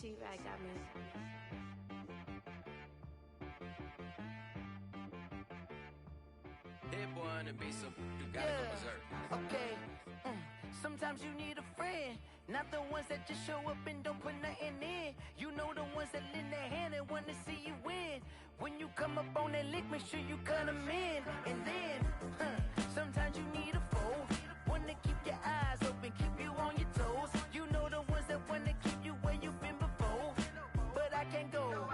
She-Rag got me. That boy on the beat, so you gotta go berserk. Okay. Sometimes you need a friend, not the ones that just show up and don't put nothing in. You know the ones that lend their hand and want to see you win. When you come up on that lick, make sure you cut them in. And then, sometimes you need a foe, one to keep your eyes open, keep you on your toes. You know the ones that want to keep you where you've been before. But I can't go,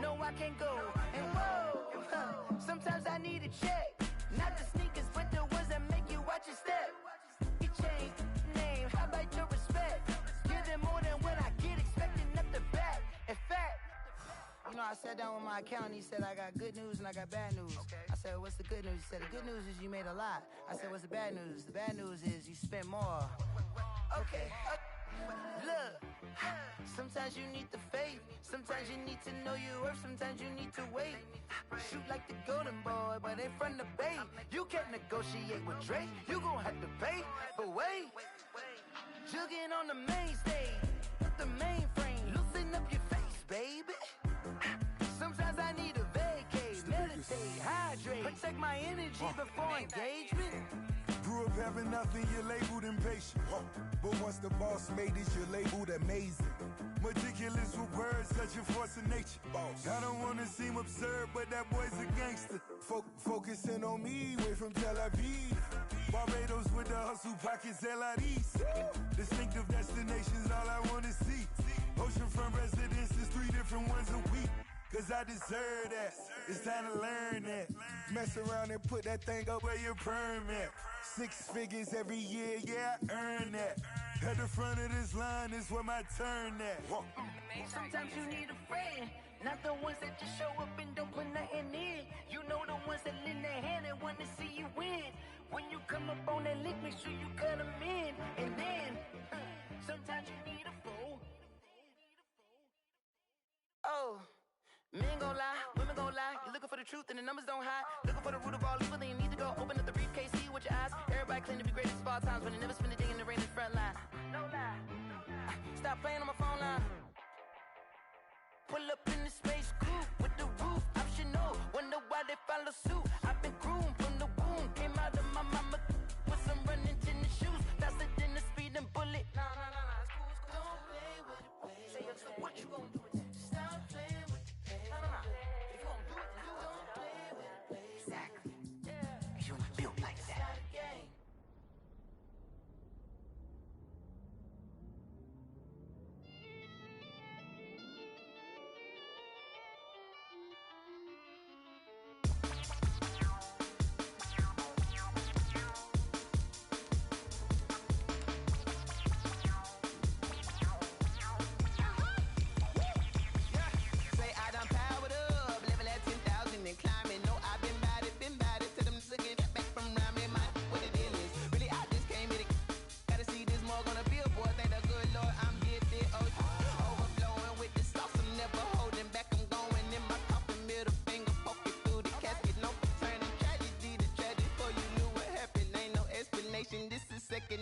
no I can't go. And whoa, sometimes I need a check. Not the sneakers, but the ones that make you watch your step. You change name, how about your respect? Give them more than what I get, expecting nothing back. In fact, you know, I sat down with my accountant, he said, I got good news and I got bad news. I said, what's the good news? He said, the good news is you made a lot. I said, what's the bad news? The bad news is you spent more. Okay, look, sometimes you need the faith, sometimes you need to know your worth, sometimes you need to wait. Shoot like the golden boy, but in front of Bay. You can't negotiate with Drake, you gon' have to pay. But wait, jugging on the main stage, the mainframe, loosen up your face, baby. Sometimes I need a vacate, meditate, hydrate, protect my energy before engagement. Grew up having nothing, you're labeled impatient. But once the boss made it, you're labeled amazing. Meticulous with words, such a force of nature. I don't wanna seem absurd, but that boy's a gangster. Focusing on me, way from Tel Aviv. Barbados with the hustle pockets, LIDs. Distinctive destinations, all I wanna see. Oceanfront residences, 3 different ones a week. Cause I deserve that, it's time to learn that. Mess around and put that thing up where your permit. 6 figures every year, yeah, I earn that. At the front of this line is where my turn at. Sometimes you need a friend, not the ones that just show up and don't put nothing in. You know the ones that lend their hand and want to see you win. When you come up on that lick, make sure you cut them in. And then, sometimes you need a foe. Oh. Men gon' lie, women gon' lie. You're looking for the truth and the numbers don't hide. Looking for the root of all evil, then you need to go open up the briefcase, see with your eyes. Everybody claim to be greatest of all times, but they never spend a day in the rain in the front line. No lie. Stop playing on my phone line. Pull up in the space coupe with the roof optional. Wonder why they follow suit. I've been groomed from the womb. Came out of my mama with some running tennis shoes. Faster than the speeding bullet. Nah, it's cool, it's cool. Don't play with it, play. Say so what you gon' do with it? Stop playing with it. If you gon' do it, then don't play with it. Exactly. You ain't built like that.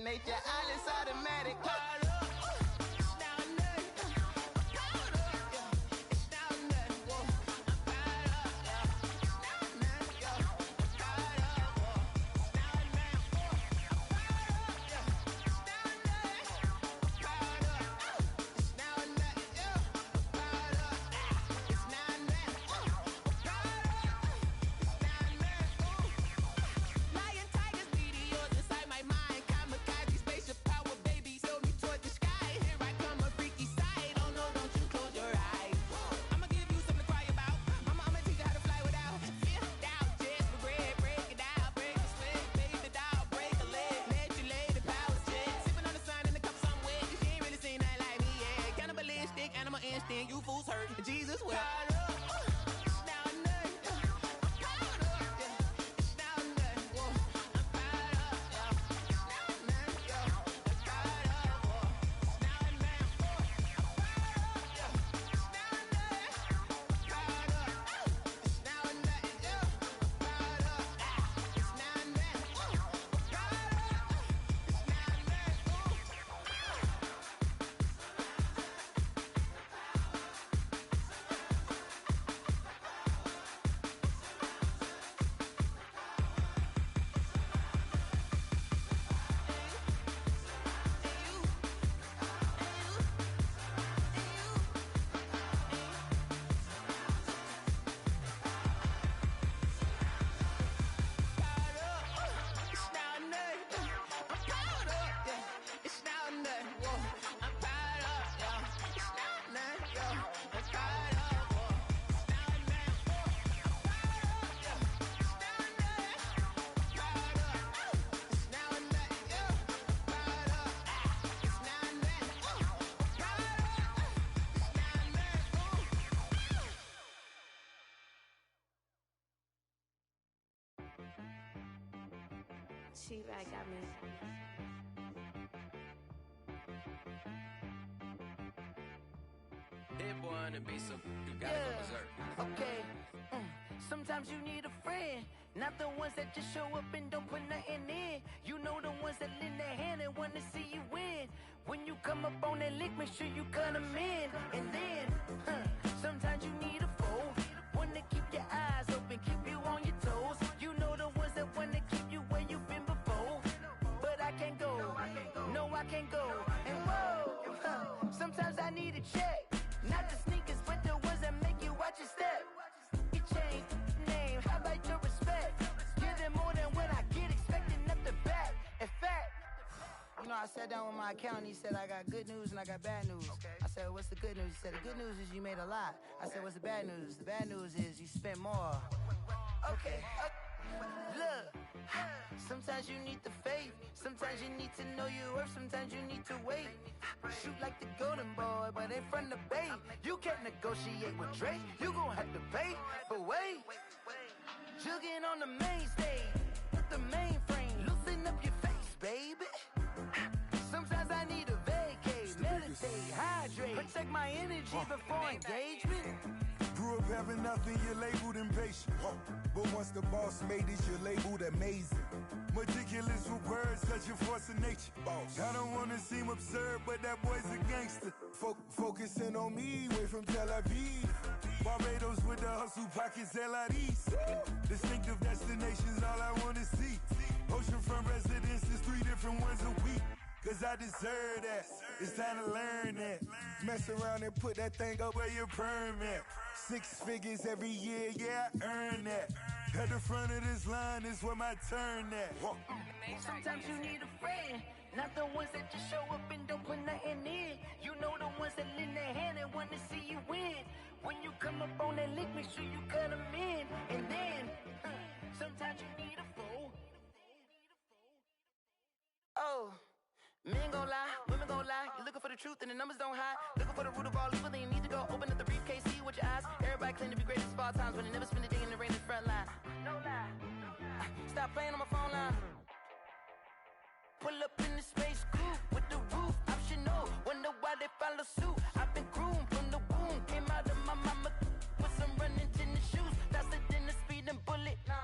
nature, all is automatic. You fools hurt. Jesus will. T-Bag got me. Hit boy on the beat, so you gotta go berserk. Okay. Sometimes you need a friend, not the ones that just show up and don't put nothing in. You know the ones that lend their hand and want to see you win. When you come up on that lick, make sure you cut them in. And then, sometimes you need a foe, one to keep your eyes open, keep you on your toes. You know the ones that want to keep you where you've been before. But I can't go, no I can't go. And whoa, sometimes I need a check. Not the sneakers, but the ones that make you watch your step. You change name, how about your respect? Give them more than what I get, expecting up the back. In fact, you know, I sat down with my accountant, he said I got good news and I got bad news. I said, what's the good news? He said, the good news is you made a lot. I said, what's the bad news? The bad news is you spent more. Okay, look, sometimes you need the faith, sometimes you need to know your worth, sometimes you need to wait. Shoot like the golden boy, but in front of bait. You can't negotiate with Drake, you gon' have to pay. But wait, jugging on the main stage, the mainframe, loosen up your face, baby. Sometimes I need a vacate, meditate, hydrate, protect my energy before engagement. Grew up having nothing, you're labeled impatient. But once the boss made it, you're labeled amazing. Meticulous with words, such a force of nature. I don't wanna seem absurd, but that boy's a gangster. Focusing on me, way from Tel Aviv. Barbados with the hustle pockets, LIDs. Distinctive destinations, all I wanna see. Oceanfront residences, 3 different ones a week. Cause I deserve that, it's time to learn that. Mess around and put that thing up where your permit. 6 figures every year, yeah, I earn that. At the front of this line is where my turn at. Sometimes you need a friend, not the ones that just show up and don't put nothing in. You know the ones that lend their hand and want to see you win. When you come up on that lick, make sure you cut them in. And then, sometimes you need a foe. Oh. Men gon' lie, women gon' lie. You're looking for the truth and the numbers don't hide. Looking for the root of all evil, then you need to go open up the briefcase, see with your eyes. Everybody claim to be greatest of all times, but they never spend a day in the rain in the front line. No lie. Stop playing on my phone line. Pull up in the space coupe with the roof optional. Wonder why they follow suit. I've been groomed from the womb. Came out of my mama with some running tennis shoes. Faster than the speeding bullet. Nah,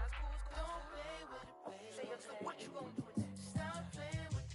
it's cool. Don't play with it, baby. Say, so what you gon' do? Stop playing with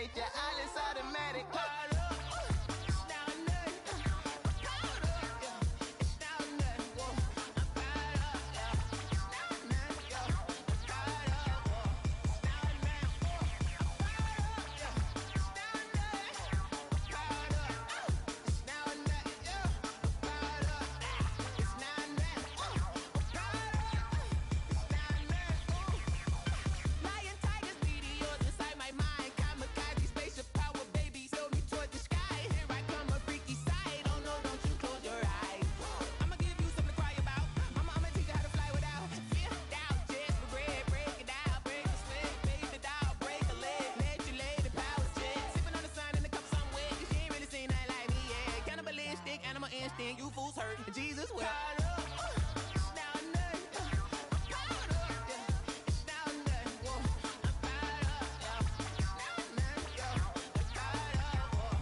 hit your eyelids automatic. Caught up. It's now nothing. Caught up. Yeah. It's now nothing. Whoa. I'm caught up. Yeah. It's now nothing. Yo. Caught up. Whoa. It's now nothing. Whoa. I'm caught up. Yeah. It's now nothing. Caught up. It's now nothing. Yo. Caught up. It's now nothing. Whoa. Caught up. It's now nothing. Lion, tigers, meteors inside my mind. Kamikaze, spaceship power, baby, throw me toward the sky. Here I come, a freaky side. Oh no, don't you close your eyes. I'ma give you something to cry about. I'ma teach you how to fly without fear, doubt, just regret. Break it out, break a sweat, baby, the doll, break a leg. Let you lay the power jet. Sipping on the sun in the cup somewhere. Cause you ain't really seen nothing like me, yeah. Cannibalistic, animal instinct, you fools hurt. Jesus, well. It's now nothing. I'm caught up, yeah. It's now nothing. Whoa. I'm caught up, yeah. It's now nothing, yo. I'm caught up, whoa.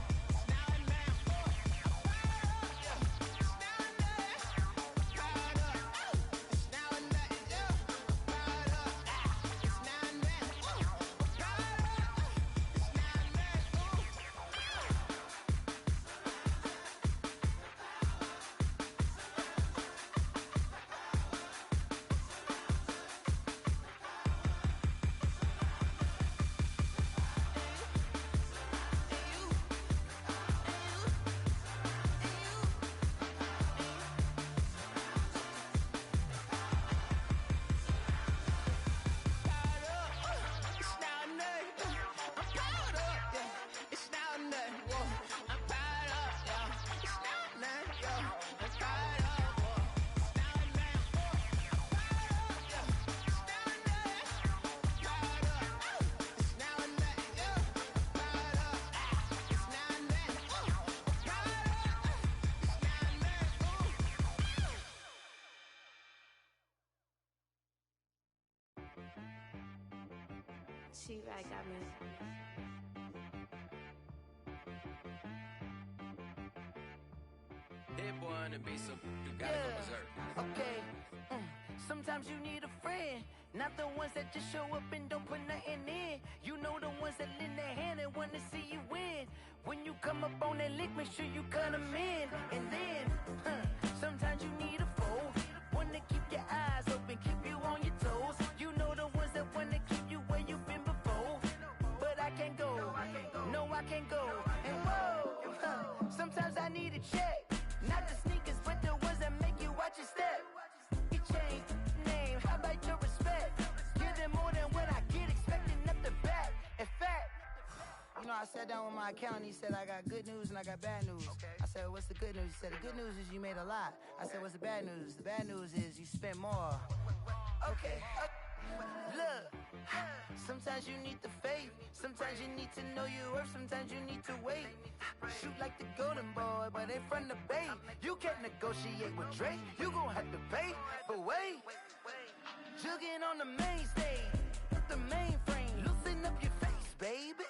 It's now nothing, whoa. I'm caught up, yeah. It's now nothing. Caught up, it's now nothing, yo. I'm caught up, it's now nothing, whoa. I'm caught up, it's now She-Rag got me. That boy on the beat, so you gotta go berserk. Okay. Sometimes you need a friend, not the ones that just show up and don't put nothing in. You know the ones that lend their hand and want to see you win. When you come up on that lick, make sure you cut them in. And then, sometimes you need a foe, one to keep your eyes open, keep you on your toes. You know the ones that want to keep you where you've been before. But I can't go, no I can't go. And whoa, sometimes I need a check. Not the sneakers, but the ones that make you watch your step. You change name, how about your respect? Give them more than what I get, expecting nothing back. In fact, you know, I sat down with my accountant, he said, I got good news and I got bad news. I said, what's the good news? He said, the good news is you made a lot. I said, what's the bad news? The bad news is you spent more. Okay, look, sometimes you need the faith, sometimes you need to know your worth, sometimes you need to wait. Shoot like the golden boy, but they from the bay. You can't negotiate with Drake, you gon' have to pay. But wait, jugging on the main stage, the mainframe, loosen up your face, baby.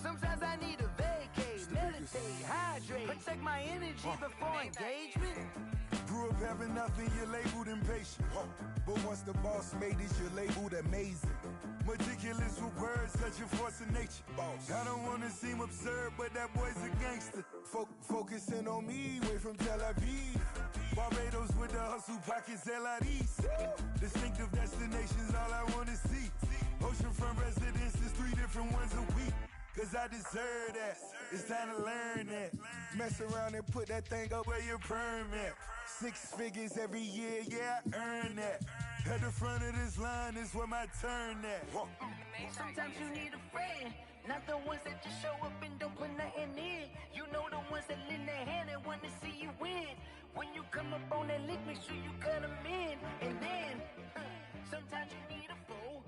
Sometimes I need a vacate, meditate, hydrate, protect my energy before engagement. Grew up having nothing, you're labeled impatient. But once the boss made it, you're labeled amazing. Meticulous with words, such a force of nature. I don't wanna seem absurd, but that boy's a gangster. Focusing on me, way from Tel Aviv. Barbados with the hustle pockets, LIDs. Distinctive destinations, all I wanna see. Oceanfront residences, 3 different ones a week. Cause I deserve that, it's time to learn that. Mess around and put that thing up where your permit. 6 figures every year, yeah, I earn that. At the front of this line is where my turn at. Sometimes you need a friend, not the ones that just show up and don't put nothing in. You know the ones that lend their hand and want to see you win. When you come up on that lick, make sure you cut them in. And then, sometimes you need a foe.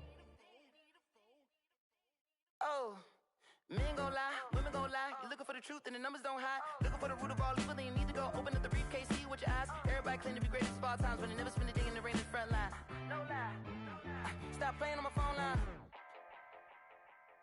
Oh. Men gon' lie, women gon' lie. You're looking for the truth and the numbers don't hide. Looking for the root of all evil, then you need to go open up the briefcase, see with your eyes. Everybody claim to be greatest of all times, but they never spend a day in the rain in the front line. No lie. Stop playing on my phone line.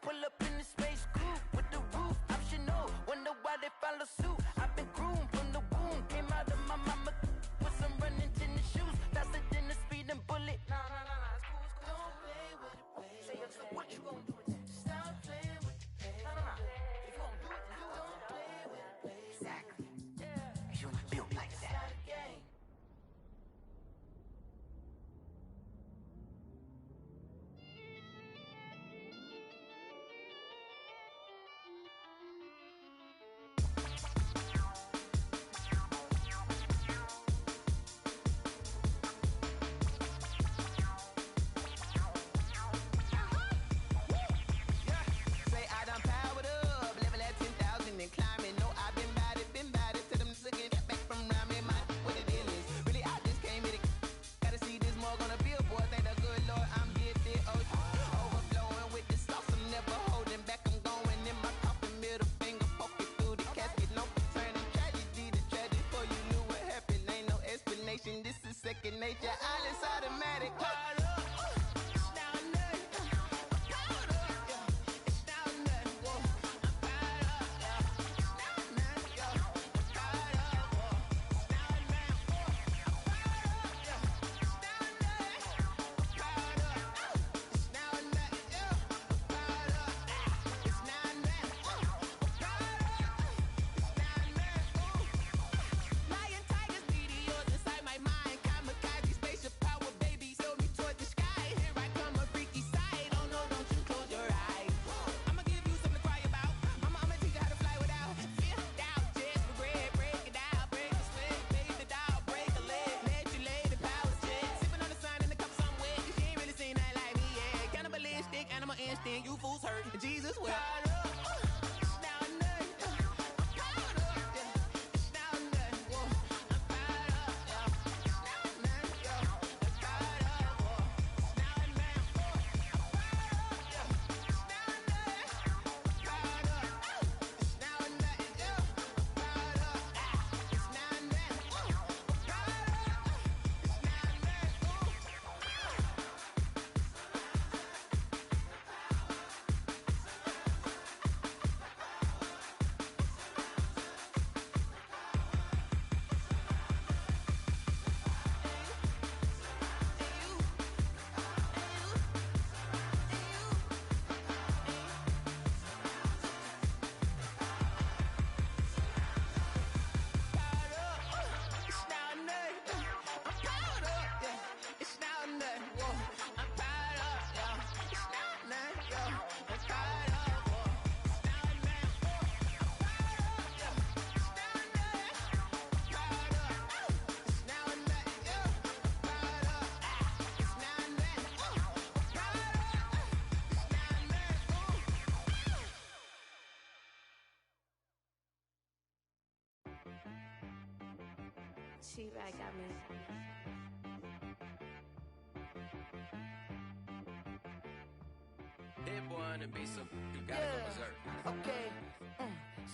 Pull up in the space coupe with the roof optional. Wonder why they follow suit. I've been groomed from the womb. Came out of my mama with some running tennis shoes. Faster than the speeding bullet. Nah, it's cool. Don't play with it, baby. Say, so what you gon' do with that? Stop playing with it. activate your eyelids automatic. Caught up. It's now nothing. Caught up. Yeah. It's now nothing. Whoa. I'm caught up. Yeah. It's now nothing. Yo. I'm caught up. Whoa. It's now nothing. Whoa. I'm caught up. Yeah. It's now nothing. Caught up. It's now nothing. Yo. I'm caught up. It's now nothing. Whoa. I'm caught up. It's now nothing. Lion, tigers, meteors inside my mind. Kamikaze, spaceship power, baby, sail me toward the sky. Here I come, a freaky side. Oh no, don't you close your eyes. I'ma give you something to cry about. I'ma teach you how to fly without fear, doubt, just regret. Break it out, break a sweat, fade the dial, break a leg, let you lay the power check. Sipping on the sun in the cup somewhere, 'cause she ain't really seen that like me yet. Cannibalistic, animal instinct, you fools hurt. Jesus will. It's now nothing. Caught up, yeah. It's now nothing. Whoa. I'm caught up, yeah. It's now nothing, yo. I'm caught up, whoa. It's now nothing. Whoa. I'm caught up, yeah. It's now nothing. Caught up. It's now nothing, yo. I'm caught up. It's now nothing. Whoa. I'm caught up. It's now nothing. It's now nothing. I'm caught up, yeah. It's now nothing. Whoa. I'm caught up, yeah. It's now nothing, yo. I'm caught up, whoa. It's now nothing. Whoa. I'm caught up, yeah. It's now nothing. Caught up. It's now nothing, yo. I'm caught up. It's now nothing. Whoa. I'm caught up. It's now nothing. She right got me. Hit boy on the beat, so you gotta go berserk. Okay.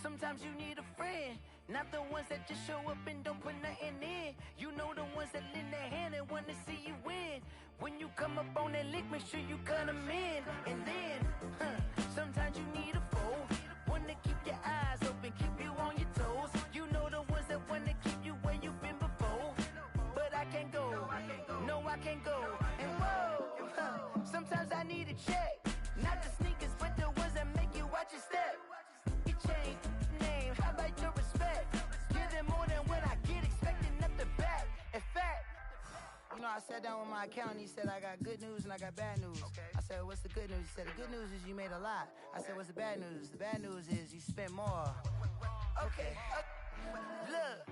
Sometimes you need a friend, not the ones that just show up and don't put nothing in. You know the ones that lend their hand and want to see you win. When you come up on that lick, make sure you cut them in. And then, sometimes you need a foe, one to keep your eyes open, keep you on your toes. You know the ones that want to keep you where you've been before. But I can't go, no I can't go. And whoa, sometimes I need a check. Not the sneakers, but the ones that make you watch your step. Your chain, name, how about your respect? Give them more than what I get, expecting up the back. In fact, you know, I sat down with my accountant, he said I got good news and I got bad news. I said, what's the good news? He said, the good news is you made a lot. I said, what's the bad news? The bad news is you spent more. Okay, look,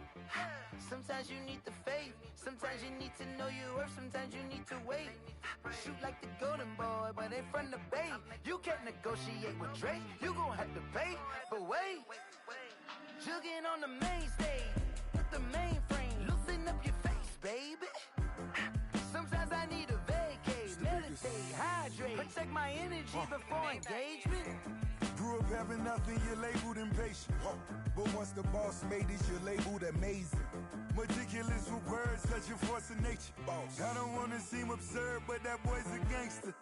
sometimes you need the faith, sometimes you need to know your worth, sometimes you need to wait. Shoot like the golden boy, but in front of Bay. You can't negotiate with Drake, you gon' have to pay. But wait, jugging on the main stage, with the mainframe, loosen up your face, baby. Sometimes I need a vacate, meditate, hydrate, protect my energy before engagement. Grew up having nothing, you're labeled impatient. But once the boss made it, you're labeled amazing. Meticulous with words, such a force of nature. I don't wanna seem absurd, but that boy's a gangster.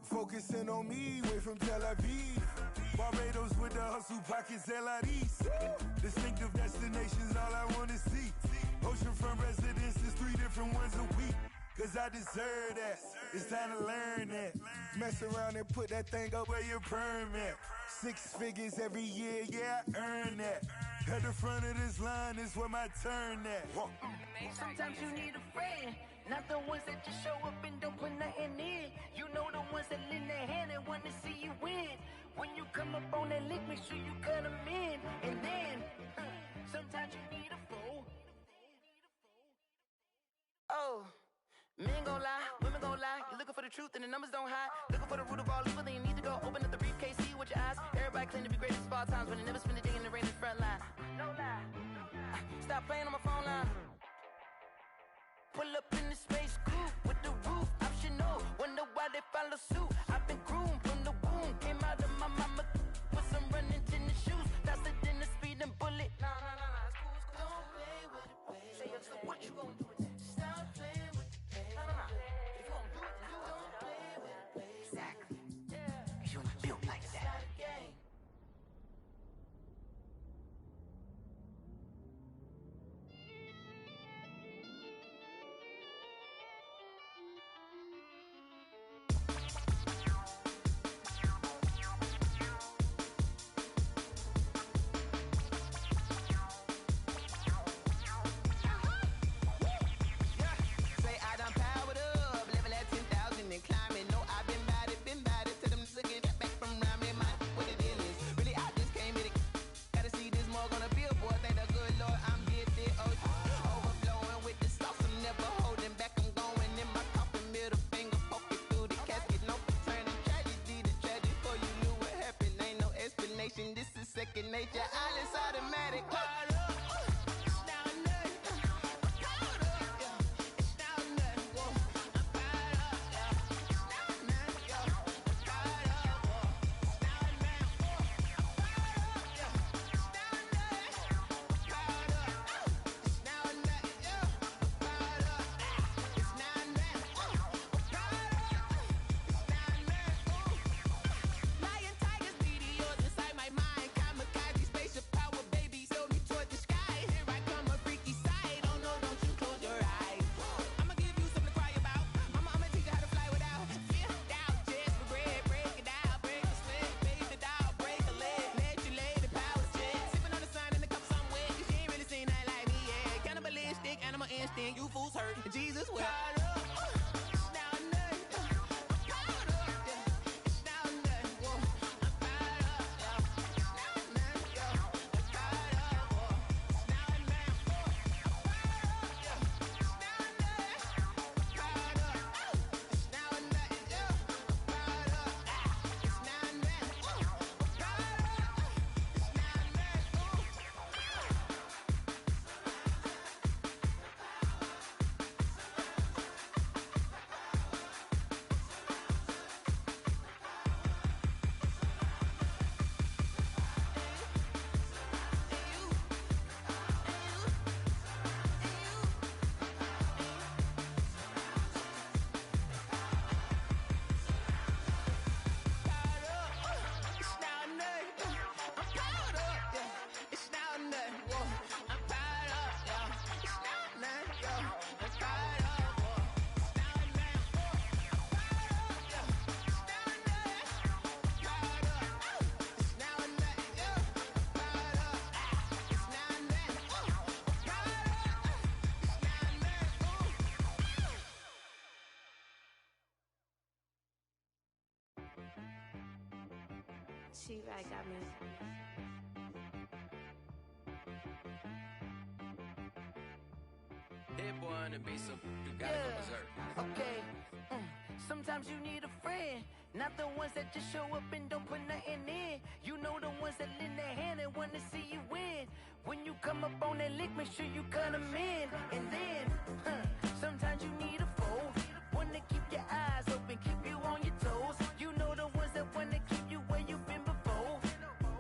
Focusing on me, way from Tel Aviv. Barbados with the hustle pockets, LIDs. Distinctive destinations, all I wanna see. Oceanfront residences, 3 different ones a week. Cause I deserve that, it's time to learn that. Mess around and put that thing up where your permit. 6 figures every year, yeah, I earn that. At the front of this line is where my turn at. Sometimes you need a friend, not the ones that just show up and don't put nothing in. You know the ones that lend their hand and want to see you win. When you come up on that lick, make sure you cut them in. And then, sometimes you need a foe. Oh. Men gon' lie, women gon' lie. You're looking for the truth and the numbers don't hide. Looking for the root of all evil, then you need to go open up the briefcase, see with your eyes. Everybody claim to be greatest of all times, but they never spend a day in the rain in the front line. No lie. Stop playing on my phone line. Pull up in the space coupe with the roof optional. Wonder why they follow suit. I've been groomed from the womb. Came out of my mama with some running tennis shoes. Faster than the speeding bullet. No, it's cool. Don't play with it, baby. Say what you gon' do with it? Stop playing with it. make your eyelids automatic. Caught up. It's now or nothing. Caught up, yeah. It's now or nothing. Whoa. I'm caught up, yeah. It's now or nothing, yo. I'm caught up, whoa. It's now or nothing. I'm caught up, yeah. It's now or nothing. I'm caught up. It's now or nothing, yo. I'm caught up. It's now or nothing. I'm caught up. It's now or nothing. Lion, tigers, meteors inside my mind. Kamikaze, spaceship power, baby, sail me toward the sky. Here I come, a freaky side. Oh no, don't you close your eyes. I'ma give you something to cry about. I'ma teach you how to fly without fear, doubt. Just for bread, break it down, break a sweat, baby, the doll, break a leg, let you lay the power jet. Sipping on the sun in the cup somewhere, 'cause you ain't really seen nothing like me, yeah. Cannibalistic, animal instinct, you fools hurt. Jesus wept. Caught up. It's now or nothing. I'm caught up, yeah. It's now or nothing. Whoa. I'm caught up, yeah. It's now or nothing, yo. I'm caught up, whoa. It's now or nothing. I'm caught up, yeah. It's now or nothing. I'm caught up. It's now or nothing, yo. I'm caught up. It's now or nothing. I'm caught up. It's now or She-Rag got me. Hit boy on the beat, so you gotta go berserk. Okay. Sometimes you need a friend, not the ones that just show up and don't put nothing in. You know the ones that lend their hand and wanna see you win. When you come up on that lick, make sure you cut them in. And then, sometimes you need a foe, one to keep your eyes open, keep you on your toes. You know the ones that wanna keep you where you've been before.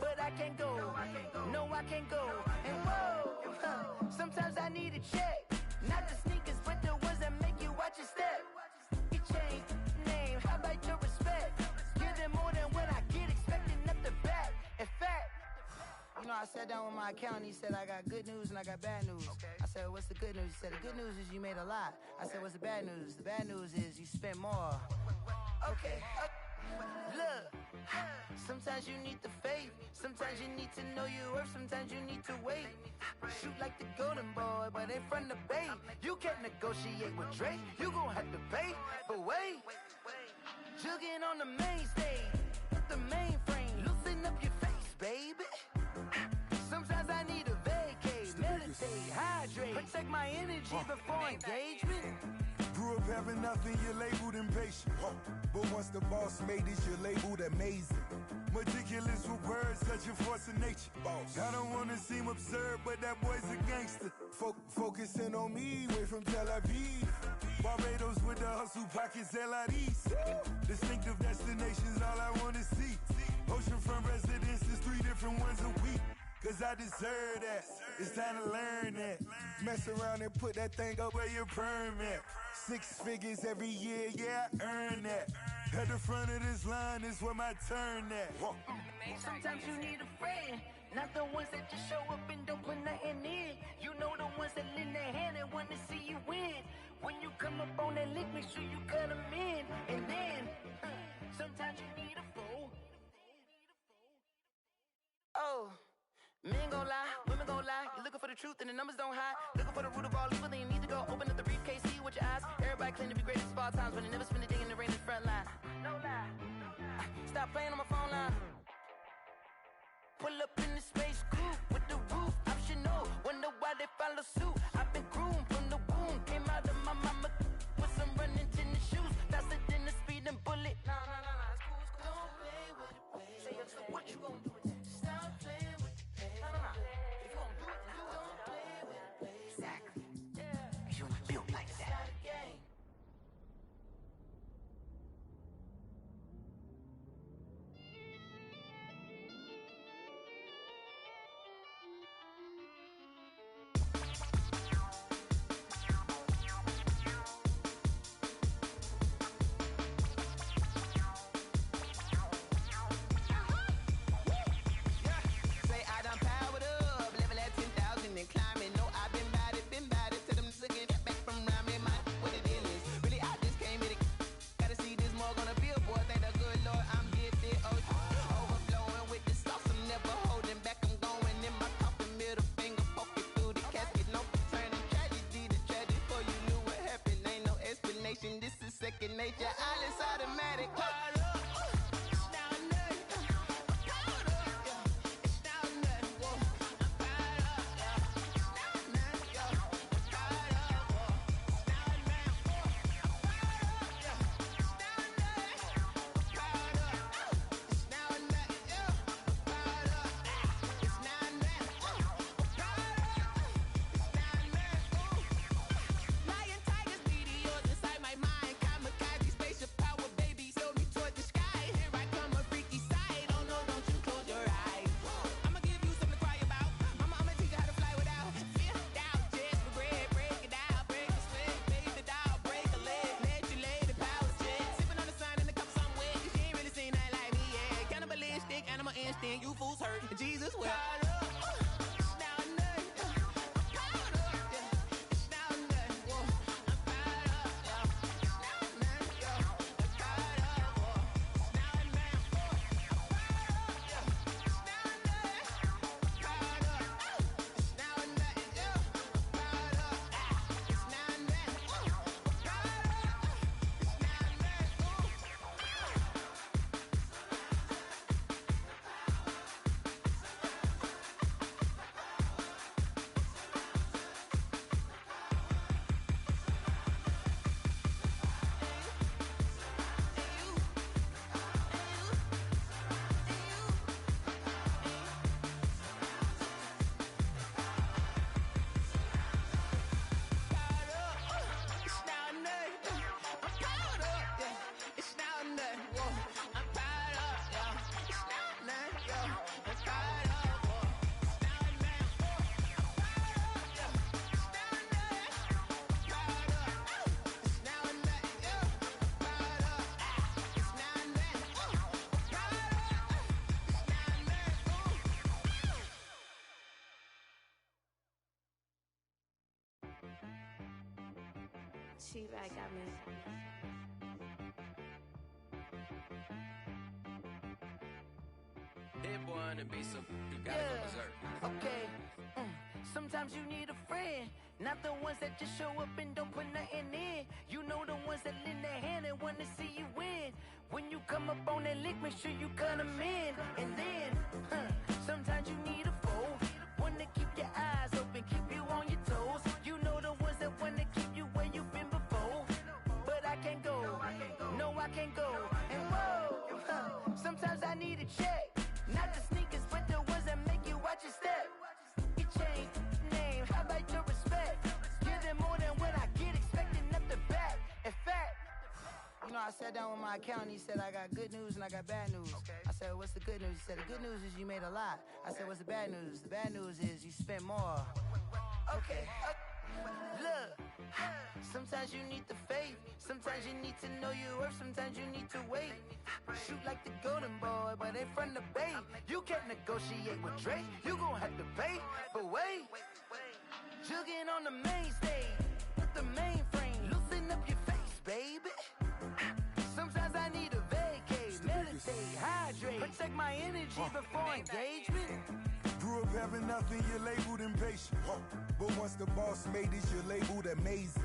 But I can't go, no I can't go. And whoa, sometimes I need a check. Not the sneakers, but the ones that make you watch your step. You change name, how about your respect? Give them more than what I get, expecting nothing back. In fact, you know, I sat down with my accountant, he said, I got good news and I got bad news. I said, what's the good news? He said, the good news is you made a lot. I said, what's the bad news? The bad news is you spent more. Okay, look, sometimes you need the faith, sometimes you need to know your worth, sometimes you need to wait. Shoot like the golden boy, but ain't from the bay. You can't negotiate with Drake, you gon' have to pay. But wait, jugging on the main stage, the mainframe, loosen up your face, baby. Sometimes I need a vacate, meditate, hydrate, protect my energy before engagement. Grew up having nothing, you're labeled impatient. But once the boss made it, you're labeled amazing. Meticulous with words, such a force of nature. I don't wanna seem absurd, but that boy's a gangster. Focusing on me, way from Tel Aviv. Barbados with the hustle pockets, LIDs. Distinctive destinations, all I wanna see. Oceanfront residences, 3 different ones a week. Cause I deserve that, it's time to learn that. Mess around and put that thing up where your perm at. 6 figures every year, yeah, I earn that. At the front of this line is where my turn at. Sometimes you need a friend, not the ones that just show up and don't put nothing in. You know the ones that lend their hand and wanna see you win. When you come up on that lick, make sure you cut them in. And then, sometimes you need a foe. Oh. Men gon' lie, women gon' lie. You're looking for the truth and the numbers don't hide. Looking for the root of all evil, then you need to go open up the briefcase, see with your eyes. Everybody claim to be greatest of all times, but they never spend a day in the rain in the front line. No lie. Stop playing on my phone line. Pull up in the space coupe with the roof optional. Wonder why they follow suit. I've been groomed from the womb. Came out of my mama with some running tennis shoes. Faster than the speeding bullet. Nah, it's cool. Don't play with it, baby. Say, so what you gon' do? Stop playing with it. nature, all is automatic. Caught up, it's now nothing. Caught up, yeah, it's now nothing. Whoa, I'm caught up, yeah, it's now nothing. Yo, I'm caught up, whoa, it's now nothing. Whoa, I'm caught up, yeah, it's now nothing. Caught up, it's now nothing. Yo, I'm caught up, it's now nothing. Caught up, it's now nothing. Lion, tigers, meteors inside my mind. Kamikaze, spaceship power, baby, sail me toward the sky. Here I come, a freaky side. Oh no, don't you close your eyes. I'ma give you something to cry about. I'ma teach you how to fly without fear, doubt, just regret. Break it out, break the sweat, baby, the doll, break a leg, let you lay the power check. Sipping on the sun in the cup somewhere, 'cause she ain't really seen that like me, yeah. Cannibalistic, animal instinct, you fools hurt. Jesus will. Caught up, it's now nothing. Caught up, yeah, it's now nothing. Whoa, I'm caught up, yeah, it's now nothing. Yo, I'm caught up, whoa, it's now nothing. Whoa, I'm caught up, yeah, it's now nothing. Caught up, it's now nothing. Yo, I'm caught up, it's now nothing. Whoa, I'm caught up, it's now nothing. It's now nothing. I'm caught up, yeah. It's now nothing. Whoa, I'm caught up, yeah. It's now nothing, yo. I'm caught up, whoa. It's now nothing. Whoa, I'm caught up, yeah. It's now nothing. Caught up, it's now nothing, yo. Caught up, it's now nothing. Whoa, I'm caught up, it's now nothing. T-Rag got me. Hit boy on the beat, so you gotta go berserk. Okay. Sometimes you need a friend, not the ones that just show up and don't put nothing in. You know the ones that lend their hand and want to see you win. When you come up on that lick, make sure you cut them in. And then, sometimes you need a foe, one to keep your eyes open, keep you on your toes. You know the ones that want to keep you where you've been before. But I can't go, no I can't go. And whoa, sometimes I need a check. Not the sneakers, but the ones that make you watch your step. Your chain, name, how about your respect? Give them more than what I get, expecting up the back. In fact, you know, I sat down with my accountant, he said I got good news and I got bad news. I said, what's the good news? He said, the good news is you made a lot. I said, what's the bad news? The bad news is you spent more. Okay, look, sometimes you need the faith, sometimes you need to know your worth, sometimes you need to wait. Shoot like the golden boy, but in front of Bay. You can't negotiate with Drake, you gon' have to pay. But wait, jugging on the main stage, with the mainframe, loosen up your face, baby. Sometimes I need a vacate, meditate, hydrate, protect my energy before engagement. Grew up having nothing, you're labeled impatient. But once the boss made it, you're labeled amazing.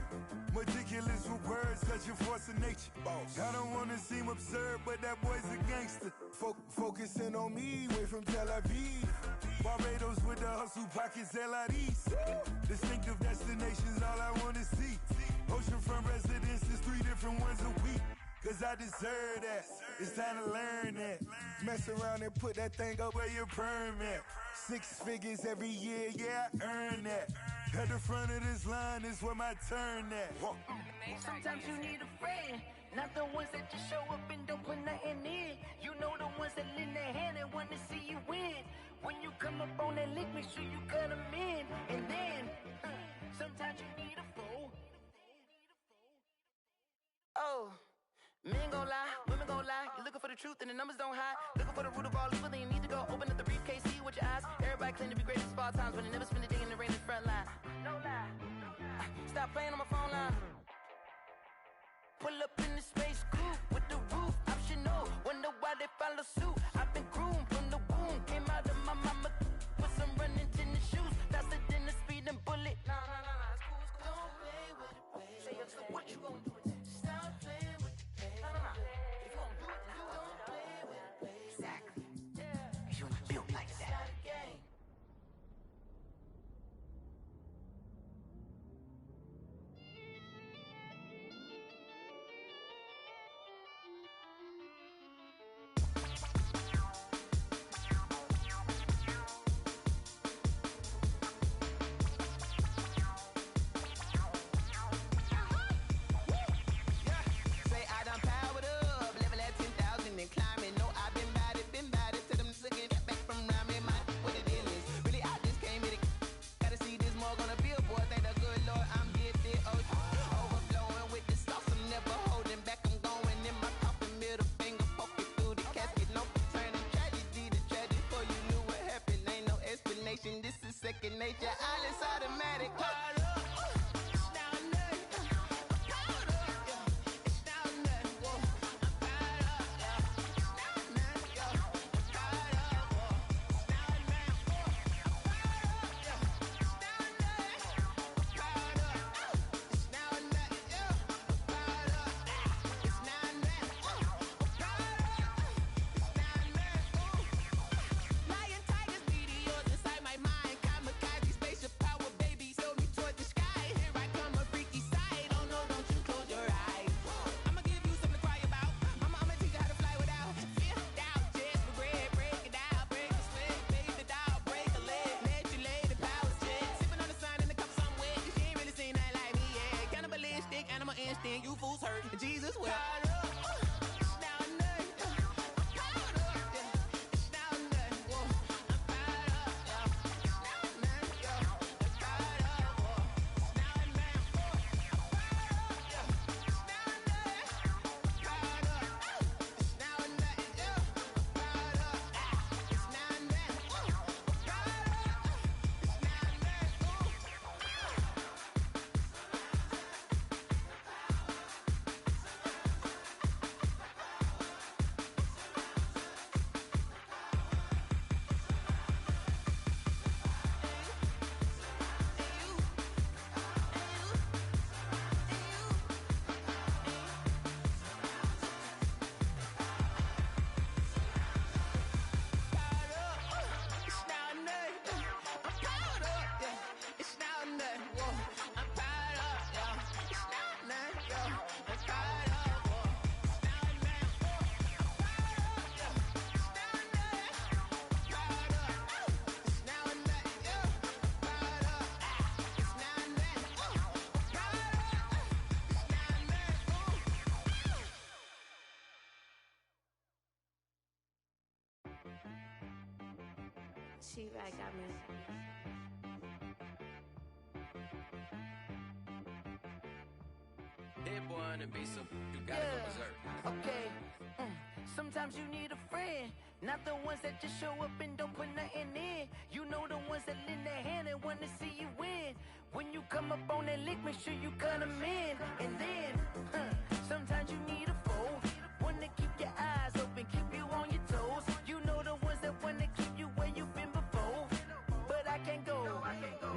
Meticulous with words, such a force of nature. I don't wanna seem absurd, but that boy's a gangster. Focusing on me, way from Tel Aviv. Barbados with the hustle pockets, LIDs. Distinctive destinations, all I wanna see. Oceanfront residences, 3 different ones a week. Cause I deserve that, it's time to learn that. Mess around and put that thing up where your permit. 6 figures every year, yeah, I earn that. At the front of this line is where my turn at. Sometimes you need a friend, not the ones that just show up and don't put nothing in. You know the ones that lend their hand and want to see you win. When you come up on that lick, make sure you cut them in. And then, sometimes you need a foe. Oh. Men gon' lie, women gon' lie. You're looking for the truth and the numbers don't hide. Looking for the root of all evil, then you need to go open up the briefcase, see with your eyes. Everybody claim to be greatest of all times, but they never spend a day in the rain in the front line. No lie. Stop playing on my phone line. Pull up in the space coupe with the roof optional. Wonder why they follow suit. I've been groomed from the womb. Came out of my mama with some running tennis shoes. Faster than the speeding bullet. Nah, it's cool. Don't play with it, baby. Say, so what you gon' do? Stop playing with it. is second nature. All is automatic. Caught up. It's now or nothing. Caught up. Yeah. It's now or nothing. Whoa. I'm caught up. Yeah. It's now or nothing. Yo. I'm caught up. Whoa. It's now or nothing. Whoa. I'm caught up. Yeah. It's now or nothing. I'm caught up. It's now or nothing. Yo. I'm caught up. It's now or nothing. Whoa. I'm caught up. It's now or nothing. Ooh. Lion, tigers, meteors inside my mind. Kamikaze, spaceship power, baby, sail me toward the sky. Here I come, a freaky side. Oh no, don't you close your eyes. I'ma give you something to cry about. I'ma teach you how to fly without fear. Doubt, just regret. Break it down, break a sweat. Baby, the doll, break a leg. Let you lay the power jet. Sipping on the sun in the cup somewhere. Cause you ain't really seen nothing like me, yeah. Cannibalistic, animal instinct. You fools hurt. Jesus will. It's now or nothing. I'm caught up, yeah. It's now or nothing. Whoa. I'm caught up, yeah. It's now or nothing, yo. I'm caught up, whoa. It's now or nothing, whoa. I'm caught up, yeah. It's now or nothing. I'm caught up. It's now or nothing, yo. I'm caught up. It's now or nothing, whoa. I'm caught up. It's now or nothing, whoa. It's now or nothing. I'm caught up, yeah. It's now or nothing. Whoa. I'm caught up, yeah. It's now or nothing, yo. I'm caught up, whoa. It's now or nothing, whoa. I'm caught up, yeah. It's now or nothing. I'm caught up. It's now or nothing, yo. I'm caught up. It's now or nothing, whoa. I'm caught up. It's now or nothing, whoa. She-Rag got me. Hit one and be so you gotta go berserk. Okay. Sometimes you need a friend, not the ones that just show up and don't put nothing in. You know the ones that lend a hand and want to see you win. When you come up on that lick, make sure you cut them in. And then, sometimes you need a foe, one to keep your eyes open, keep you on your toes. You know the ones that want to keep you where you've been before. But I can't go,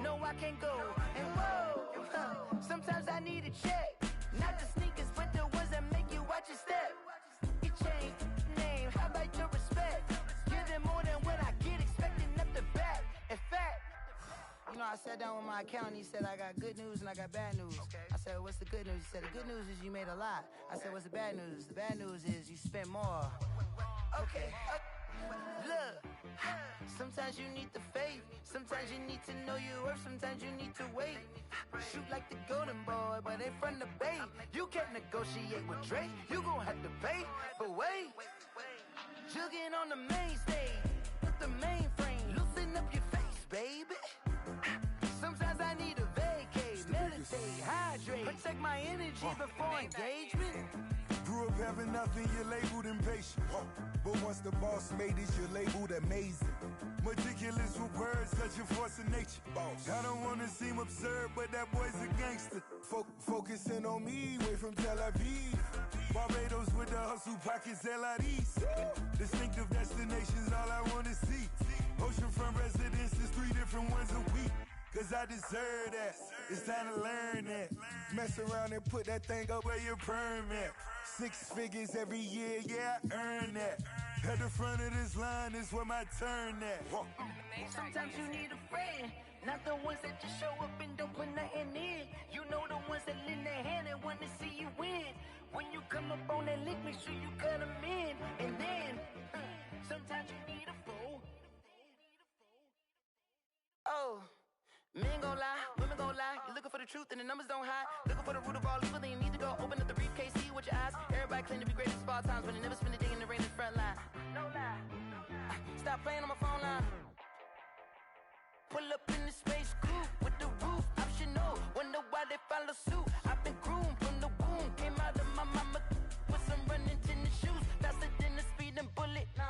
no I can't go. And whoa, sometimes I need a check. Not the sneakers, but the ones that make you watch your step. You change name, how about your respect? Give them more than what I get, expecting up the back. In fact, you know, I sat down with my accountant, he said, I got good news and I got bad news. I said, what's the good news? He said, the good news is you made a lot. I said, what's the bad news? The bad news is you spent more. Okay, look, sometimes you need the faith, sometimes you need to know your worth, sometimes you need to wait. Shoot like the golden boy, but ain't from the bay. You can't negotiate with Drake, you gon' have to pay. But wait, jugging on the main stage, with the mainframe, loosen up your face, baby. Sometimes I need a vacate, meditate, hydrate, protect my energy before engagement. Grew up having nothing, you're labeled impatient. But once the boss made it, you're labeled amazing. Meticulous with words, such a force of nature. I don't wanna seem absurd, but that boy's a gangster. Focusing on me, way from Tel Aviv. Barbados with the hustle pockets, LIDs. Distinctive destinations, all I wanna see. Oceanfront residences, 3 different ones a week. Cause I deserve that, it's time to learn that. Mess around and put that thing up where your perm at. 6 figures every year, yeah, I earn that. At the front of this line is where my turn at. Sometimes you need a friend, not the ones that just show up and don't put nothing in. You know the ones that lend a hand and want to see you win. When you come up on that lick, make sure you cut them in. And then, sometimes you need a foe. Oh. Men gon' lie, women gon' lie. You're looking for the truth and the numbers don't hide. Looking for the root of all evil, then you need to go open up the briefcase, see with your eyes. Everybody claim to be great at small times, but they never spend a day in the rain in the front line. No lie. Stop playing on my phone line. Pull up in the space coupe with the roof optional. Wonder why they follow suit. I've been groomed from the womb. Came out of my mama with some running tennis shoes. Faster than the speeding bullet. No,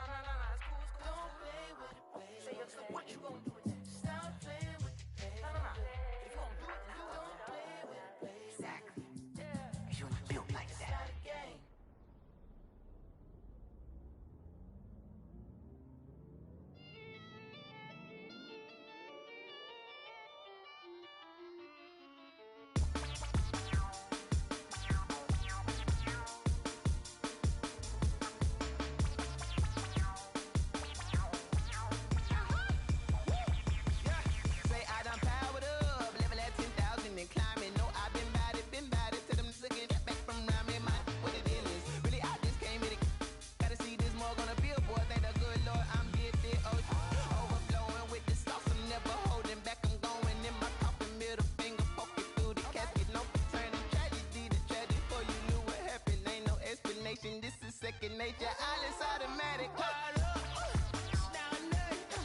it's cool. Don't play with it, baby. Say, so what you gon' do with it? Stop playing. nature, all is automatic. Caught up, it's now nothing.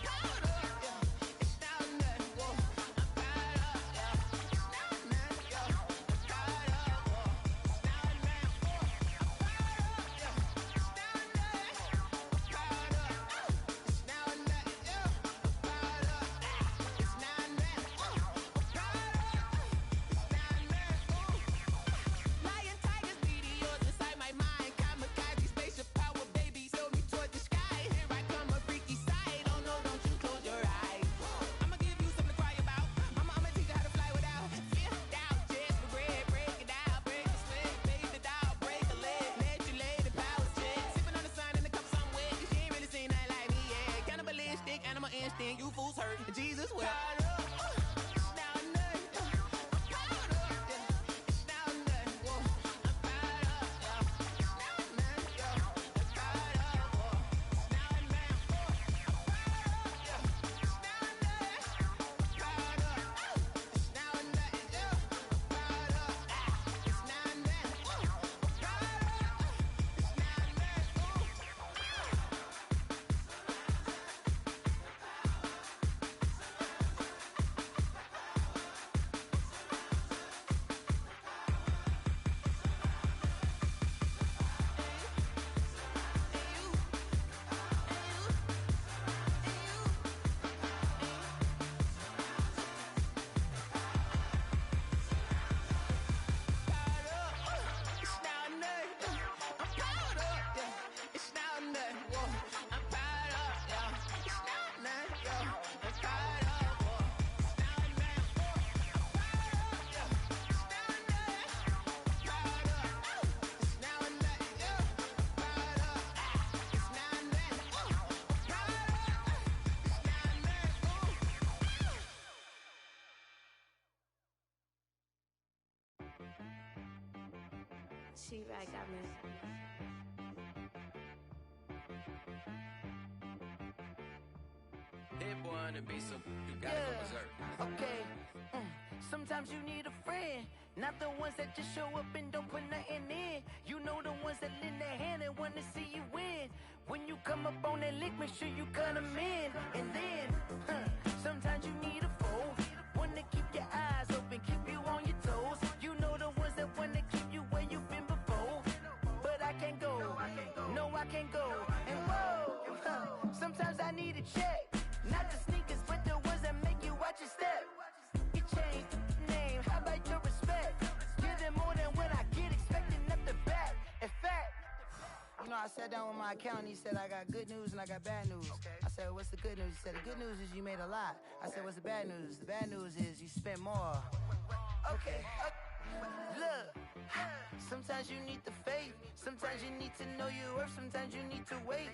Caught up, yeah, it's now nothing. Whoa, I'm caught up, yeah, it's now nothing. Yo, I'm caught up, whoa, it's now nothing. I'm caught up, yeah, it's now nothing. Caught up, it's now nothing. Yo, I'm caught up, it's now nothing. Caught up, it's now nothing. Lion, tigers, meteors inside my mind. Kamikaze, spaceship power, baby, sail me toward the sky. Here I come, a freaky side. Oh no, don't you close your eyes. I'ma give you something to cry about. I'ma teach you how to fly without fear, doubt, just regret. Break it out, break the sweat, bathe the doubt, break a leg, let you lay the power check. Sipping on the sun in the cup somewhere, 'cause you ain't really seen nothing like me yet. Cannibalistic, animal instinct, you fools hurt. Jesus wept. Caught up, it's now nothing. Caught up, yeah, it's now nothing. Whoa, I'm caught up, yeah, it's now nothing. Yo, I'm caught up, whoa, it's now nothing. I'm caught up, yeah, it's now nothing. Caught up, it's now nothing. Yo, I'm caught up, it's now nothing. Caught up, it's now She-Rag got me. That boy on the beat, so you gotta go berserk. Okay. Sometimes you need a friend, not the ones that just show up and don't put nothing in. You know the ones that lend their hand and want to see you win. When you come up on that lick, make sure you cut them in. And then, sometimes you need a foe, one to keep your eyes open, keep you on your toes. You know the ones that want to keep you where you've been before. But I can't go, no I can't go. And whoa, sometimes I need a check. Not the sneakers, but the ones that make you watch your step. You change the name, how about your respect? Give them more than what I get, expecting up the back. In fact, you know, I sat down with my accountant, he said I got good news and I got bad news. I said, what's the good news? He said, the good news is you made a lot. I said, what's the bad news? The bad news is you spent more. Okay, look, sometimes you need the faith, sometimes you need to know your worth, sometimes you need to wait.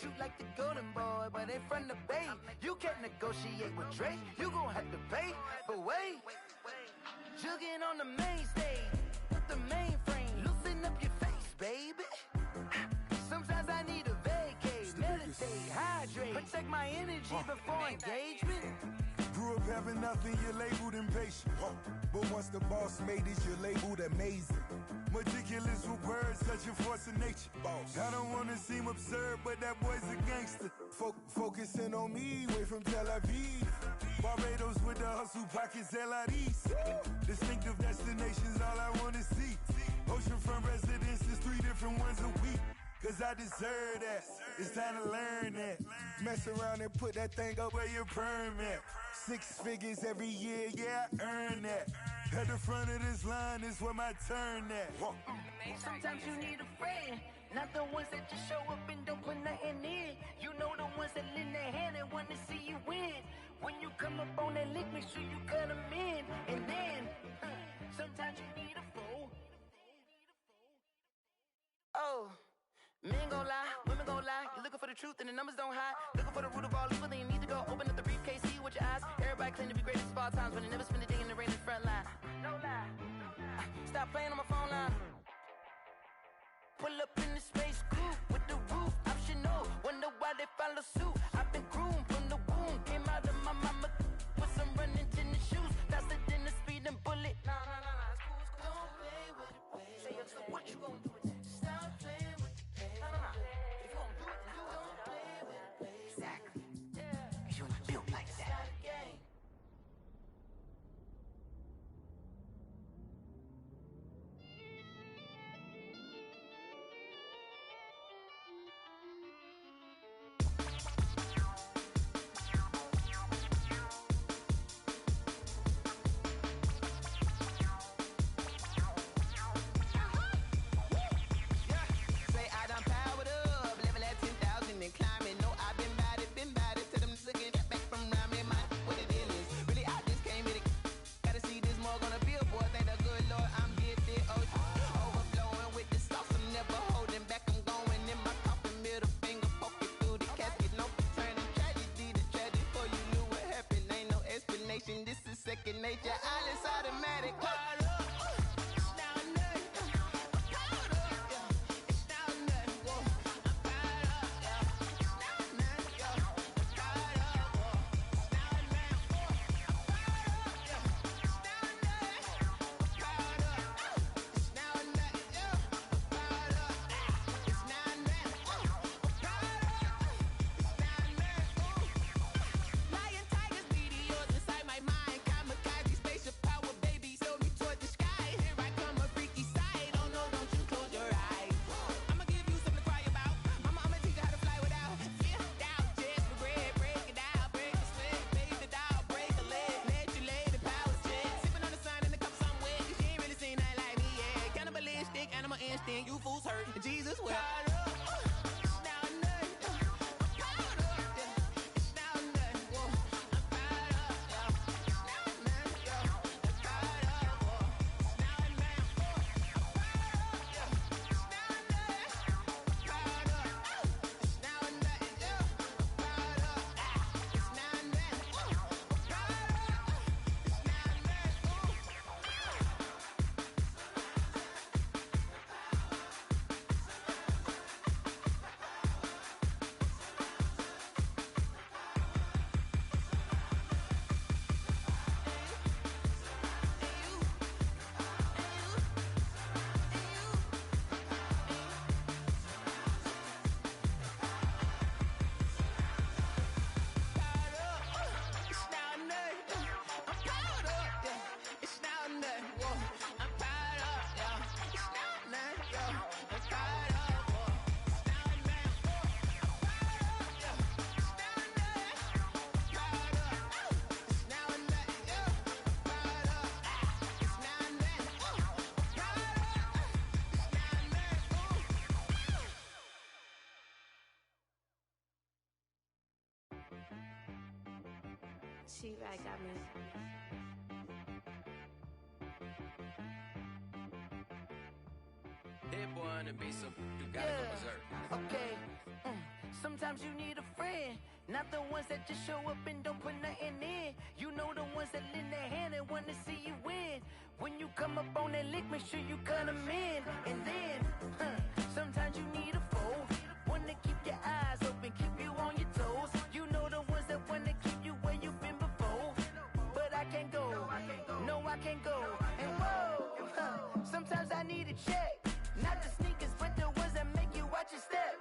Shoot like the golden boy, but in front of Bay. You can't negotiate with Drake, you gon' have to pay. But wait, jugging on the main stage, with the mainframe, loosen up your face, baby. Sometimes I need a vacate, meditate, hydrate, protect my energy before engagement. Grew up having nothing, you're labeled impatient. But once the boss made it, you're labeled amazing. Meticulous with words, such a force of nature. I don't wanna seem absurd, but that boy's a gangster. Focusing on me, way from Tel Aviv. Barbados with the hustle pockets, LIDs. Distinctive destinations, all I wanna see. Oceanfront residences, 3 different ones a week. Cause I deserve that, it's time to learn that. Mess around and put that thing up where your permit. 6 figures every year, yeah, I earn that. At the front of this line is where my turn at. Sometimes you need a friend, not the ones that just show up and don't put nothing in. You know the ones that lend their hand and want to see you win. When you come up on that lick, make sure you cut them in. And then, sometimes you need a foe. Oh. Men gon' lie, women gon' lie. You're looking for the truth and the numbers don't hide. Looking for the root of all evil, then you need to go open up the briefcase, see with your eyes. Everybody claim to be greatest of all times, but they never spend a day in the rain in the front line. No lie. Stop playing on my phone line. Pull up in the space coupe with the roof optional. Wonder why they follow suit. I've been groomed from the womb. Came out of my mama with some running tennis shoes. Faster than the speeding bullet. Nah, it's cool. Don't play with it, baby. Say, so what you gon' do with that? Stop playing with it. second nature. All is automatic. Caught up. It's now nothing. I'm caught up. Yeah. It's now nothing. Whoa. I'm caught up. Yeah. It's now nothing. Yo. I'm caught up. Whoa. It's now nothing. Whoa. I'm caught up. Yeah. It's now nothing. I'm caught up. It's now nothing. Yo. I'm caught up. It's now nothing. Whoa. I'm caught up. It's now nothing. Lion, tigers, meteors inside my mind. Kamikaze, spaceship power, baby, sail me toward the sky. Here I come, a freaky side. Oh no, don't you close your eyes. I'ma give you something to cry about. I'ma teach you how to fly without fear, doubt. Just regret, break it out, break the sweat, bathe the doll, break a leg, let you lay the power jet. Sipping on the sun in the cup somewhere, 'cause she ain't really seen nothing like me yet. Cannibalistic, animal instinct, you fools hurt. Jesus well. It's now nothing. I'm caught up. Yeah. It's now nothing. Whoa. I'm caught up. Yeah. It's now nothing. Yo. I'm caught up. Whoa. It's now nothing. Whoa. I'm caught up. Yeah. It's now nothing. I'm caught up. It's now nothing. Yo. I'm caught up. It's now nothing. Whoa. I'm caught up. It's now It's now nothing. I'm caught up, yeah. It's now nothing. Whoa. I'm caught up, yeah. It's now nothing, yo. I'm caught up, whoa. It's now nothing, whoa. I'm caught up, yeah. It's now nothing. I'm caught up. It's now nothing, yo. I'm caught up. It's now nothing, whoa. I'm caught up. It's now nothing, whoa. She-Rag got me. Hit boy on the beat, so you gotta go berserk. Okay. Sometimes you need a friend, not the ones that just show up and don't put nothing in. You know the ones that lend their hand and want to see you win. When you come up on that lick, make sure you cut them in. And then, sometimes you need a foe, one to keep your eyes open, keep you on your toes. You know the ones that want to keep you where you've been before. But I can't go, no I can't go. And whoa, sometimes I need a check. Not the sneakers, but the ones that make you watch your step.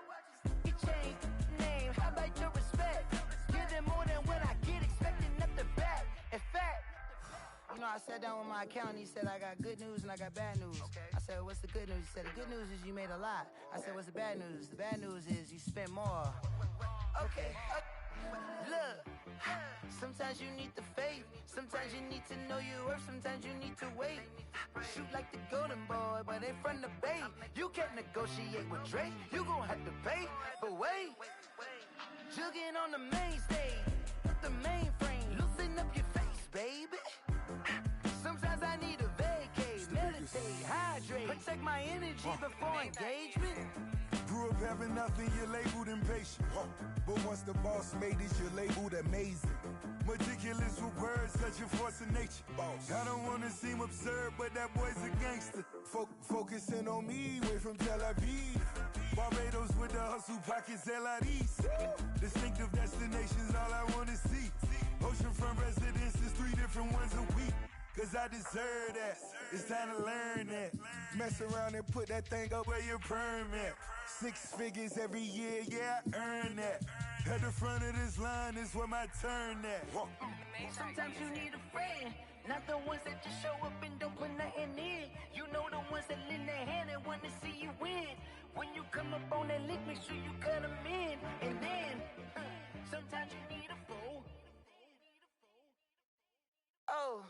You change name, how about your respect? Give them more than what I get, expecting nothing back. In fact, you know, I sat down with my accountant, he said, I got good news and I got bad news. I said, what's the good news? He said, the good news is you made a lot. I said, what's the bad news? The bad news is you spent more. Okay, look, sometimes you need the faith, sometimes you need to know your worth, sometimes you need to wait. Shoot like the golden boy, but in front of bait. You can't negotiate with Drake, you gon' have to pay. But wait, jugging on the main stage, the mainframe, loosen up your face, baby. Sometimes I need a vacate, meditate, hydrate, protect my energy before engagement. Grew up having nothing, you're labeled impatient. But once the boss made it, you're labeled amazing. Meticulous with words, such a force of nature. I don't wanna seem absurd, but that boy's a gangster. Focusing on me, way from Tel Aviv. Barbados with the hustle pockets, LIDs. Distinctive destinations, all I wanna see. Oceanfront residences, 3 different ones a week. Cause I deserve that, it's time to learn that. Mess around and put that thing up where your perm at. 6 figures every year, yeah, I earn that. At the front of this line is where my turn at. Sometimes you need a friend, not the ones that just show up and don't put nothing in. You know the ones that lend their hand and want to see you win. When you come up on that lick, make sure you cut them in. And then, sometimes you need a foe. Oh.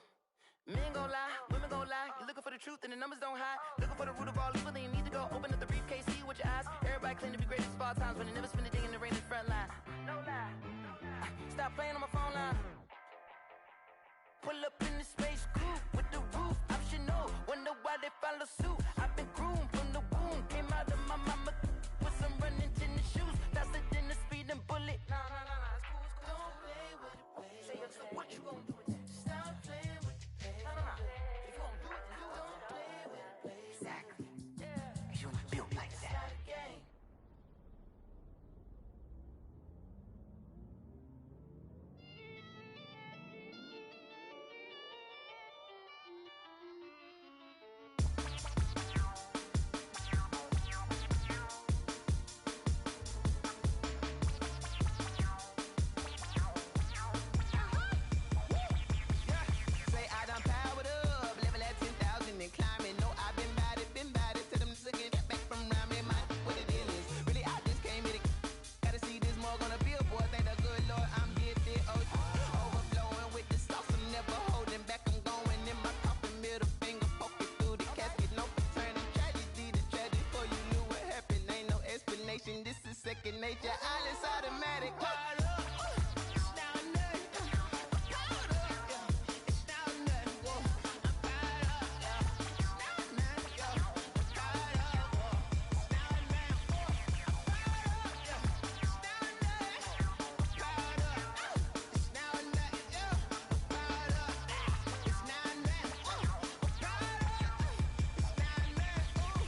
Men gon' lie, women gon' lie. You're looking for the truth and the numbers don't hide. Looking for the root of all evil, then you need to go open up the briefcase, see with your eyes. Everybody claim to be greatest of all times, but they never spend a day in the rain in the front line. No lie. Stop playing on my phone line. Pull up in the space coupe with the roof optional. Wonder why they follow suit. I've been groomed from the womb. Came out of my mama with some running tennis shoes. Faster than the speeding bullet. Nah, it's cool. Don't play with it, play. Say what you gon' do with it. Stop playing with it. make your eyelids automatic. Caught up. It's now or nothing. Caught up. Yeah. It's now or nothing. Whoa. I'm caught up. Yeah. It's now or nothing. Yo. I'm caught up. Whoa. It's now or nothing. Whoa. I'm caught up. Yeah. It's now or nothing. I'm caught up. It's now or nothing. Yo. I'm caught up. It's now or nothing. Whoa. I'm caught up. It's now or nothing. Whoa.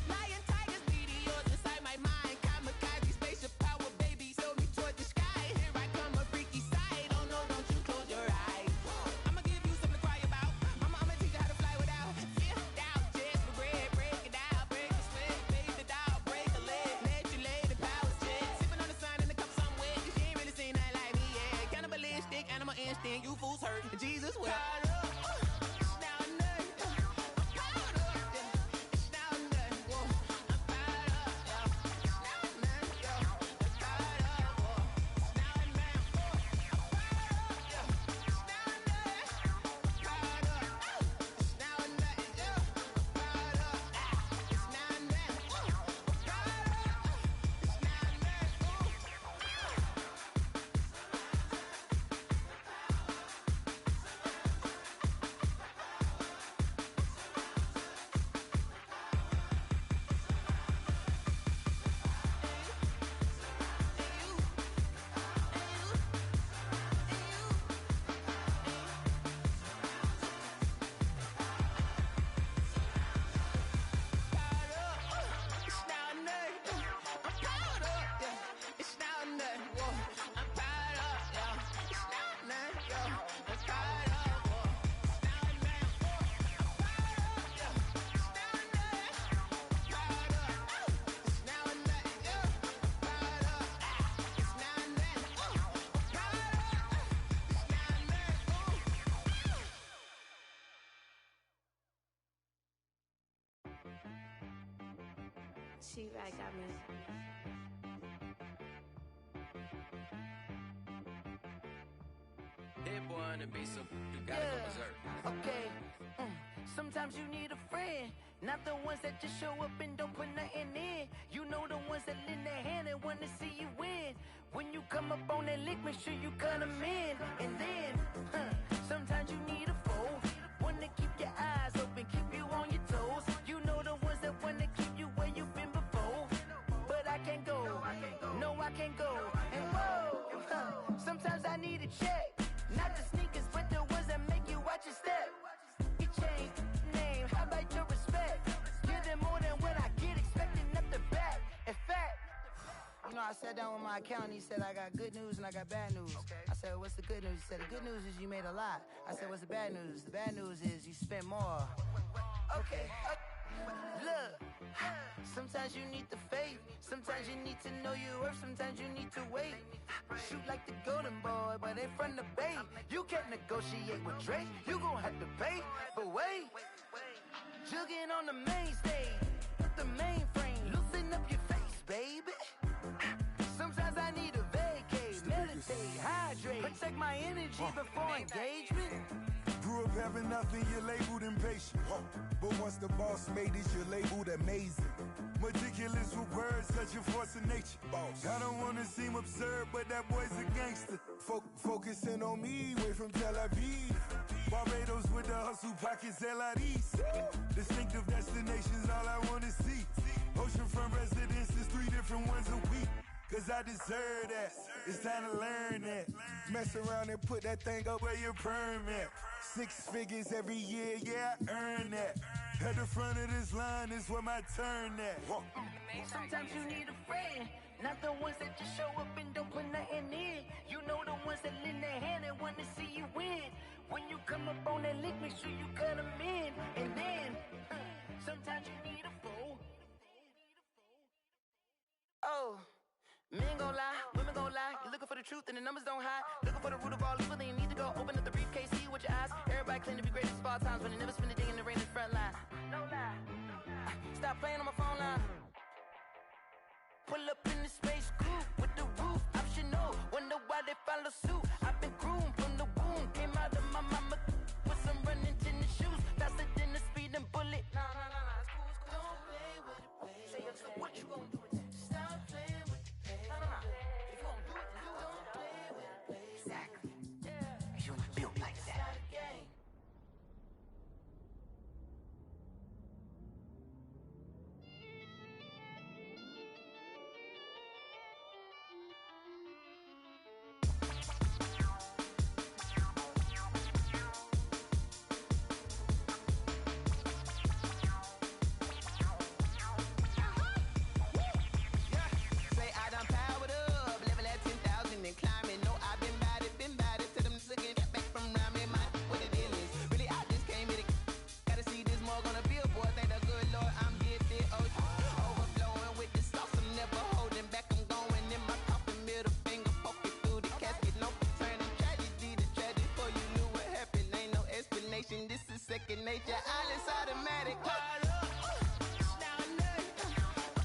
Lion, tigers, meteors inside my mind. Kamikaze, spaceship power, baby, sold me toward the sky. Here I come, a freaky side. Oh no, don't you close your eyes. I'ma give you something to cry about. I'ma teach you how to fly without fear, doubt. Just for bread, break it out, break the split, make the doll, break a leg, let you lay the power jet. Sipping on the sun in the cup somewhere, 'cause you ain't really seen nothing like me yet. Cannibalistic, animal instinct, you fools hurt. Jesus will. Caught up. It's now or nothing. I'm caught up. Yeah. It's now or nothing. Whoa. I'm caught up. Yeah. It's now or nothing. Yo. I'm caught up. Whoa. It's now or nothing. Whoa. I'm caught up. Yeah. It's now or nothing. Caught up. It's now or nothing. Yo. I'm caught up. It's now or nothing. Whoa. I'm caught up. It's now or nothing. It's now or nothing. I'm caught up, yeah. It's now or nothing. Whoa. I'm caught up, yeah. It's now or nothing, yo. I'm caught up, whoa. It's now or nothing, whoa. I'm caught up, yeah. It's now or nothing. Caught up. It's now or nothing, yo. I'm caught up. It's now or nothing, whoa. I'm caught up. It's now or nothing, whoa. She-Rag got me. Hit boy on the beat, so you gotta go berserk. Okay. Sometimes you need a friend, not the ones that just show up and don't put nothing in. You know the ones that lend their hand and wanna see you win. When you come up on that lick, make sure you cut them in. And then, sometimes you need a foe, one to keep your eyes open, keep you on your toes. You know the ones that wanna keep you where you've been before. But I can't go, no I can't go. And whoa, sometimes I need a check. Not the sneakers, but the ones that make you watch your step. You change name, how about your respect? Give them more than what I get, expecting nothing back. In fact, you know, I sat down with my accountant, he said, I got good news and I got bad news. I said, what's the good news? He said, the good news is you made a lot. I said, what's the bad news? The bad news is you spent more. Okay, look, sometimes you need the faith, sometimes you need to know your worth, sometimes you need to wait. Shoot like the golden boy, but they from the bay. You can't negotiate with Drake, you gon' have to pay. But wait, jugging on the main stage, the mainframe, loosen up your face, baby. Sometimes I need a vacate, meditate, hydrate, protect my energy before engagement. Grew up having nothing, you're labeled impatient. But once the boss made it, you're labeled amazing. Meticulous with words, such a force of nature. I don't wanna seem absurd, but that boy's a gangster. Focusing on me, way from Tel Aviv. Barbados with the hustle pockets, LIDs. Distinctive destinations, all I wanna see. Oceanfront residences, 3 different ones a week. Cause I deserve that, it's time to learn that. Mess around and put that thing up where your perm at. 6 figures every year, yeah, I earn that. At the front of this line is where my turn at. Sometimes you need a friend, not the ones that just show up and don't put nothing in. You know the ones that lend their hand and wanna see you win. When you come up on that lick, make sure you cut them in. And then, sometimes you need a foe. Oh. Men gon' lie, women gon' lie. You're looking for the truth and the numbers don't hide. Looking for the root of all evil, then you need to go open up the briefcase, see with your eyes. Everybody claim to be greatest of all times, but they never spend a day in the rain in the front line. No lie. Stop playing on my phone line. Pull up in the space coupe with the roof optional. Wonder why they follow suit. I've been groomed from the womb. Came out of my mama with some running tennis shoes. Faster than the speeding bullet. Nah, it's cool. Don't play with it, baby. Say, so what you gon' do? Stop playing with it. regulate your eyelids automatic. Caught up. It's now or nothing.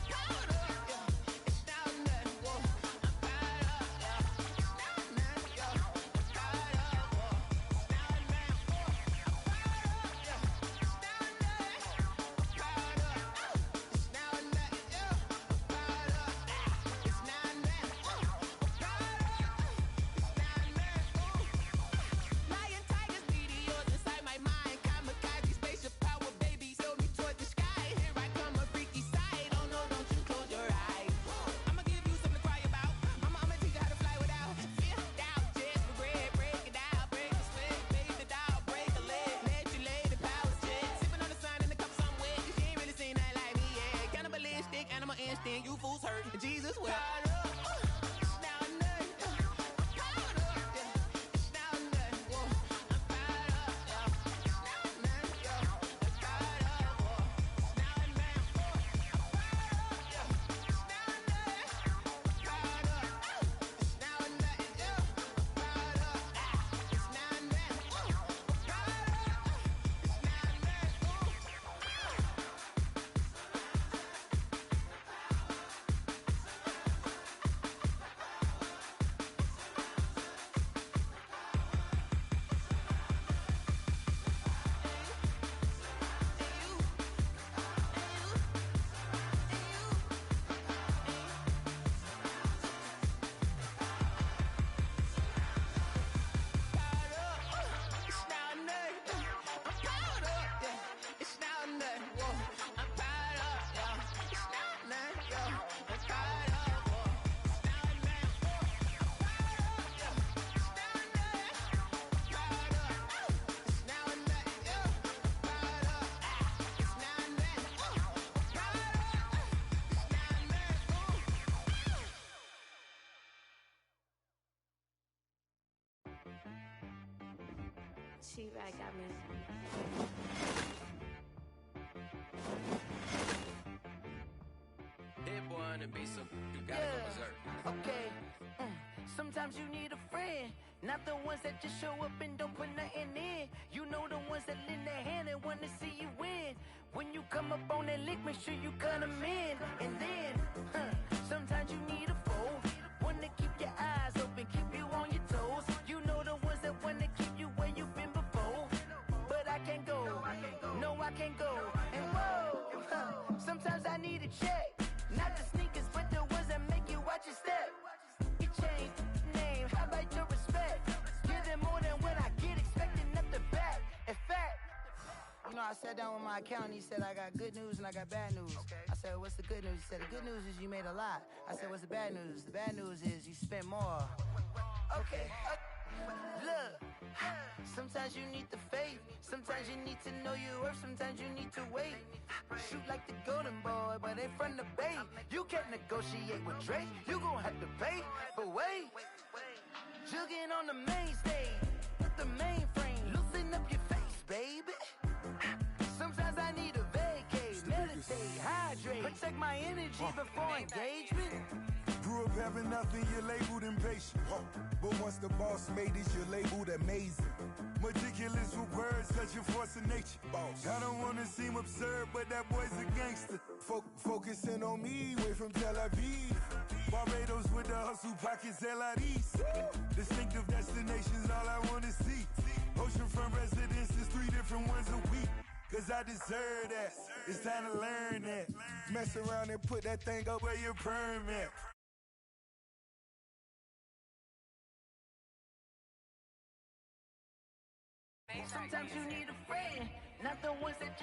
Caught up. Yeah. It's now or nothing. Whoa. I'm caught up. Yeah. It's now or nothing. Yo. I'm caught up. Whoa. It's now or nothing. Whoa. I'm caught up. Yeah. It's now or nothing. Caught up. It's now or nothing. Yo. I'm caught up. It's now or nothing. Caught up. It's now or nothing. Lion, tigers, meteors inside my mind. Kamikaze, spaceship power, baby, sail me toward the sky. Here I come, a freaky side. Oh no, don't you close your eyes. I'ma give you something to cry about. I'ma teach you how to fly without fear, doubt, just regret. Break it out, break the sweat, baby, the doll, break a leg. Let you lay the power check. Sipping on the sun in the cup somewhere. Cause you ain't really seen that like me, yeah. Cannibalistic, animal instinct, you fools hurt. Jesus will. It's now or nothing. Caught up, yeah. It's now or nothing. Whoa. I'm caught up, yeah. It's now or nothing, yo. I'm caught up, whoa. It's now or nothing, whoa. I'm caught up, yeah. It's now or nothing. Caught up, it's now or nothing, yo. Caught up, it's now or nothing, whoa. Caught up, it's now or She-Rag got me. Hit boy on the beat, so you gotta go berserk. Okay. Sometimes you need a friend, not the ones that just show up and don't put nothing in. You know the ones that lend their hand and want to see you win. When you come up on that lick, make sure you cut them in. And then, sometimes you need a foe, one to keep your eyes open, keep you on your toes. You know the ones that want to keep you where you've been before. But I can't go, no I can't go. And whoa, sometimes I need a check. Not the sneakers, but the ones that make you watch your step. You change name, how about your respect? Give them more than what I get, expecting up the back. In fact, you know, I sat down with my accountant, he said I got good news and I got bad news. I said, what's the good news? He said, the good news is you made a lot. I said, what's the bad news? The bad news is you spent more. Okay, look, sometimes you need the faith, sometimes you need to know your worth, sometimes you need to wait. Shoot like the golden boy, but ain't from the bay. You can't negotiate with Drake, you gon' have to pay. But wait, jugging on the main stage, with the mainframe, loosen up your face, baby. Sometimes I need a vacate, meditate, hydrate, protect my energy before engagement. Grew up having nothing, you're labeled impatient. But once the boss made it, you're labeled amazing. Meticulous with words, such a force of nature. I don't wanna seem absurd, but that boy's a gangster. Focusing on me, way from Tel Aviv. Barbados with the hustle pockets, LIDs. Distinctive destinations, all I wanna see. Oceanfront residences, 3 different ones a week. Cause I deserve that, it's time to learn that. Mess around and put that thing up where your permit. Sometimes you need a friend, not the ones that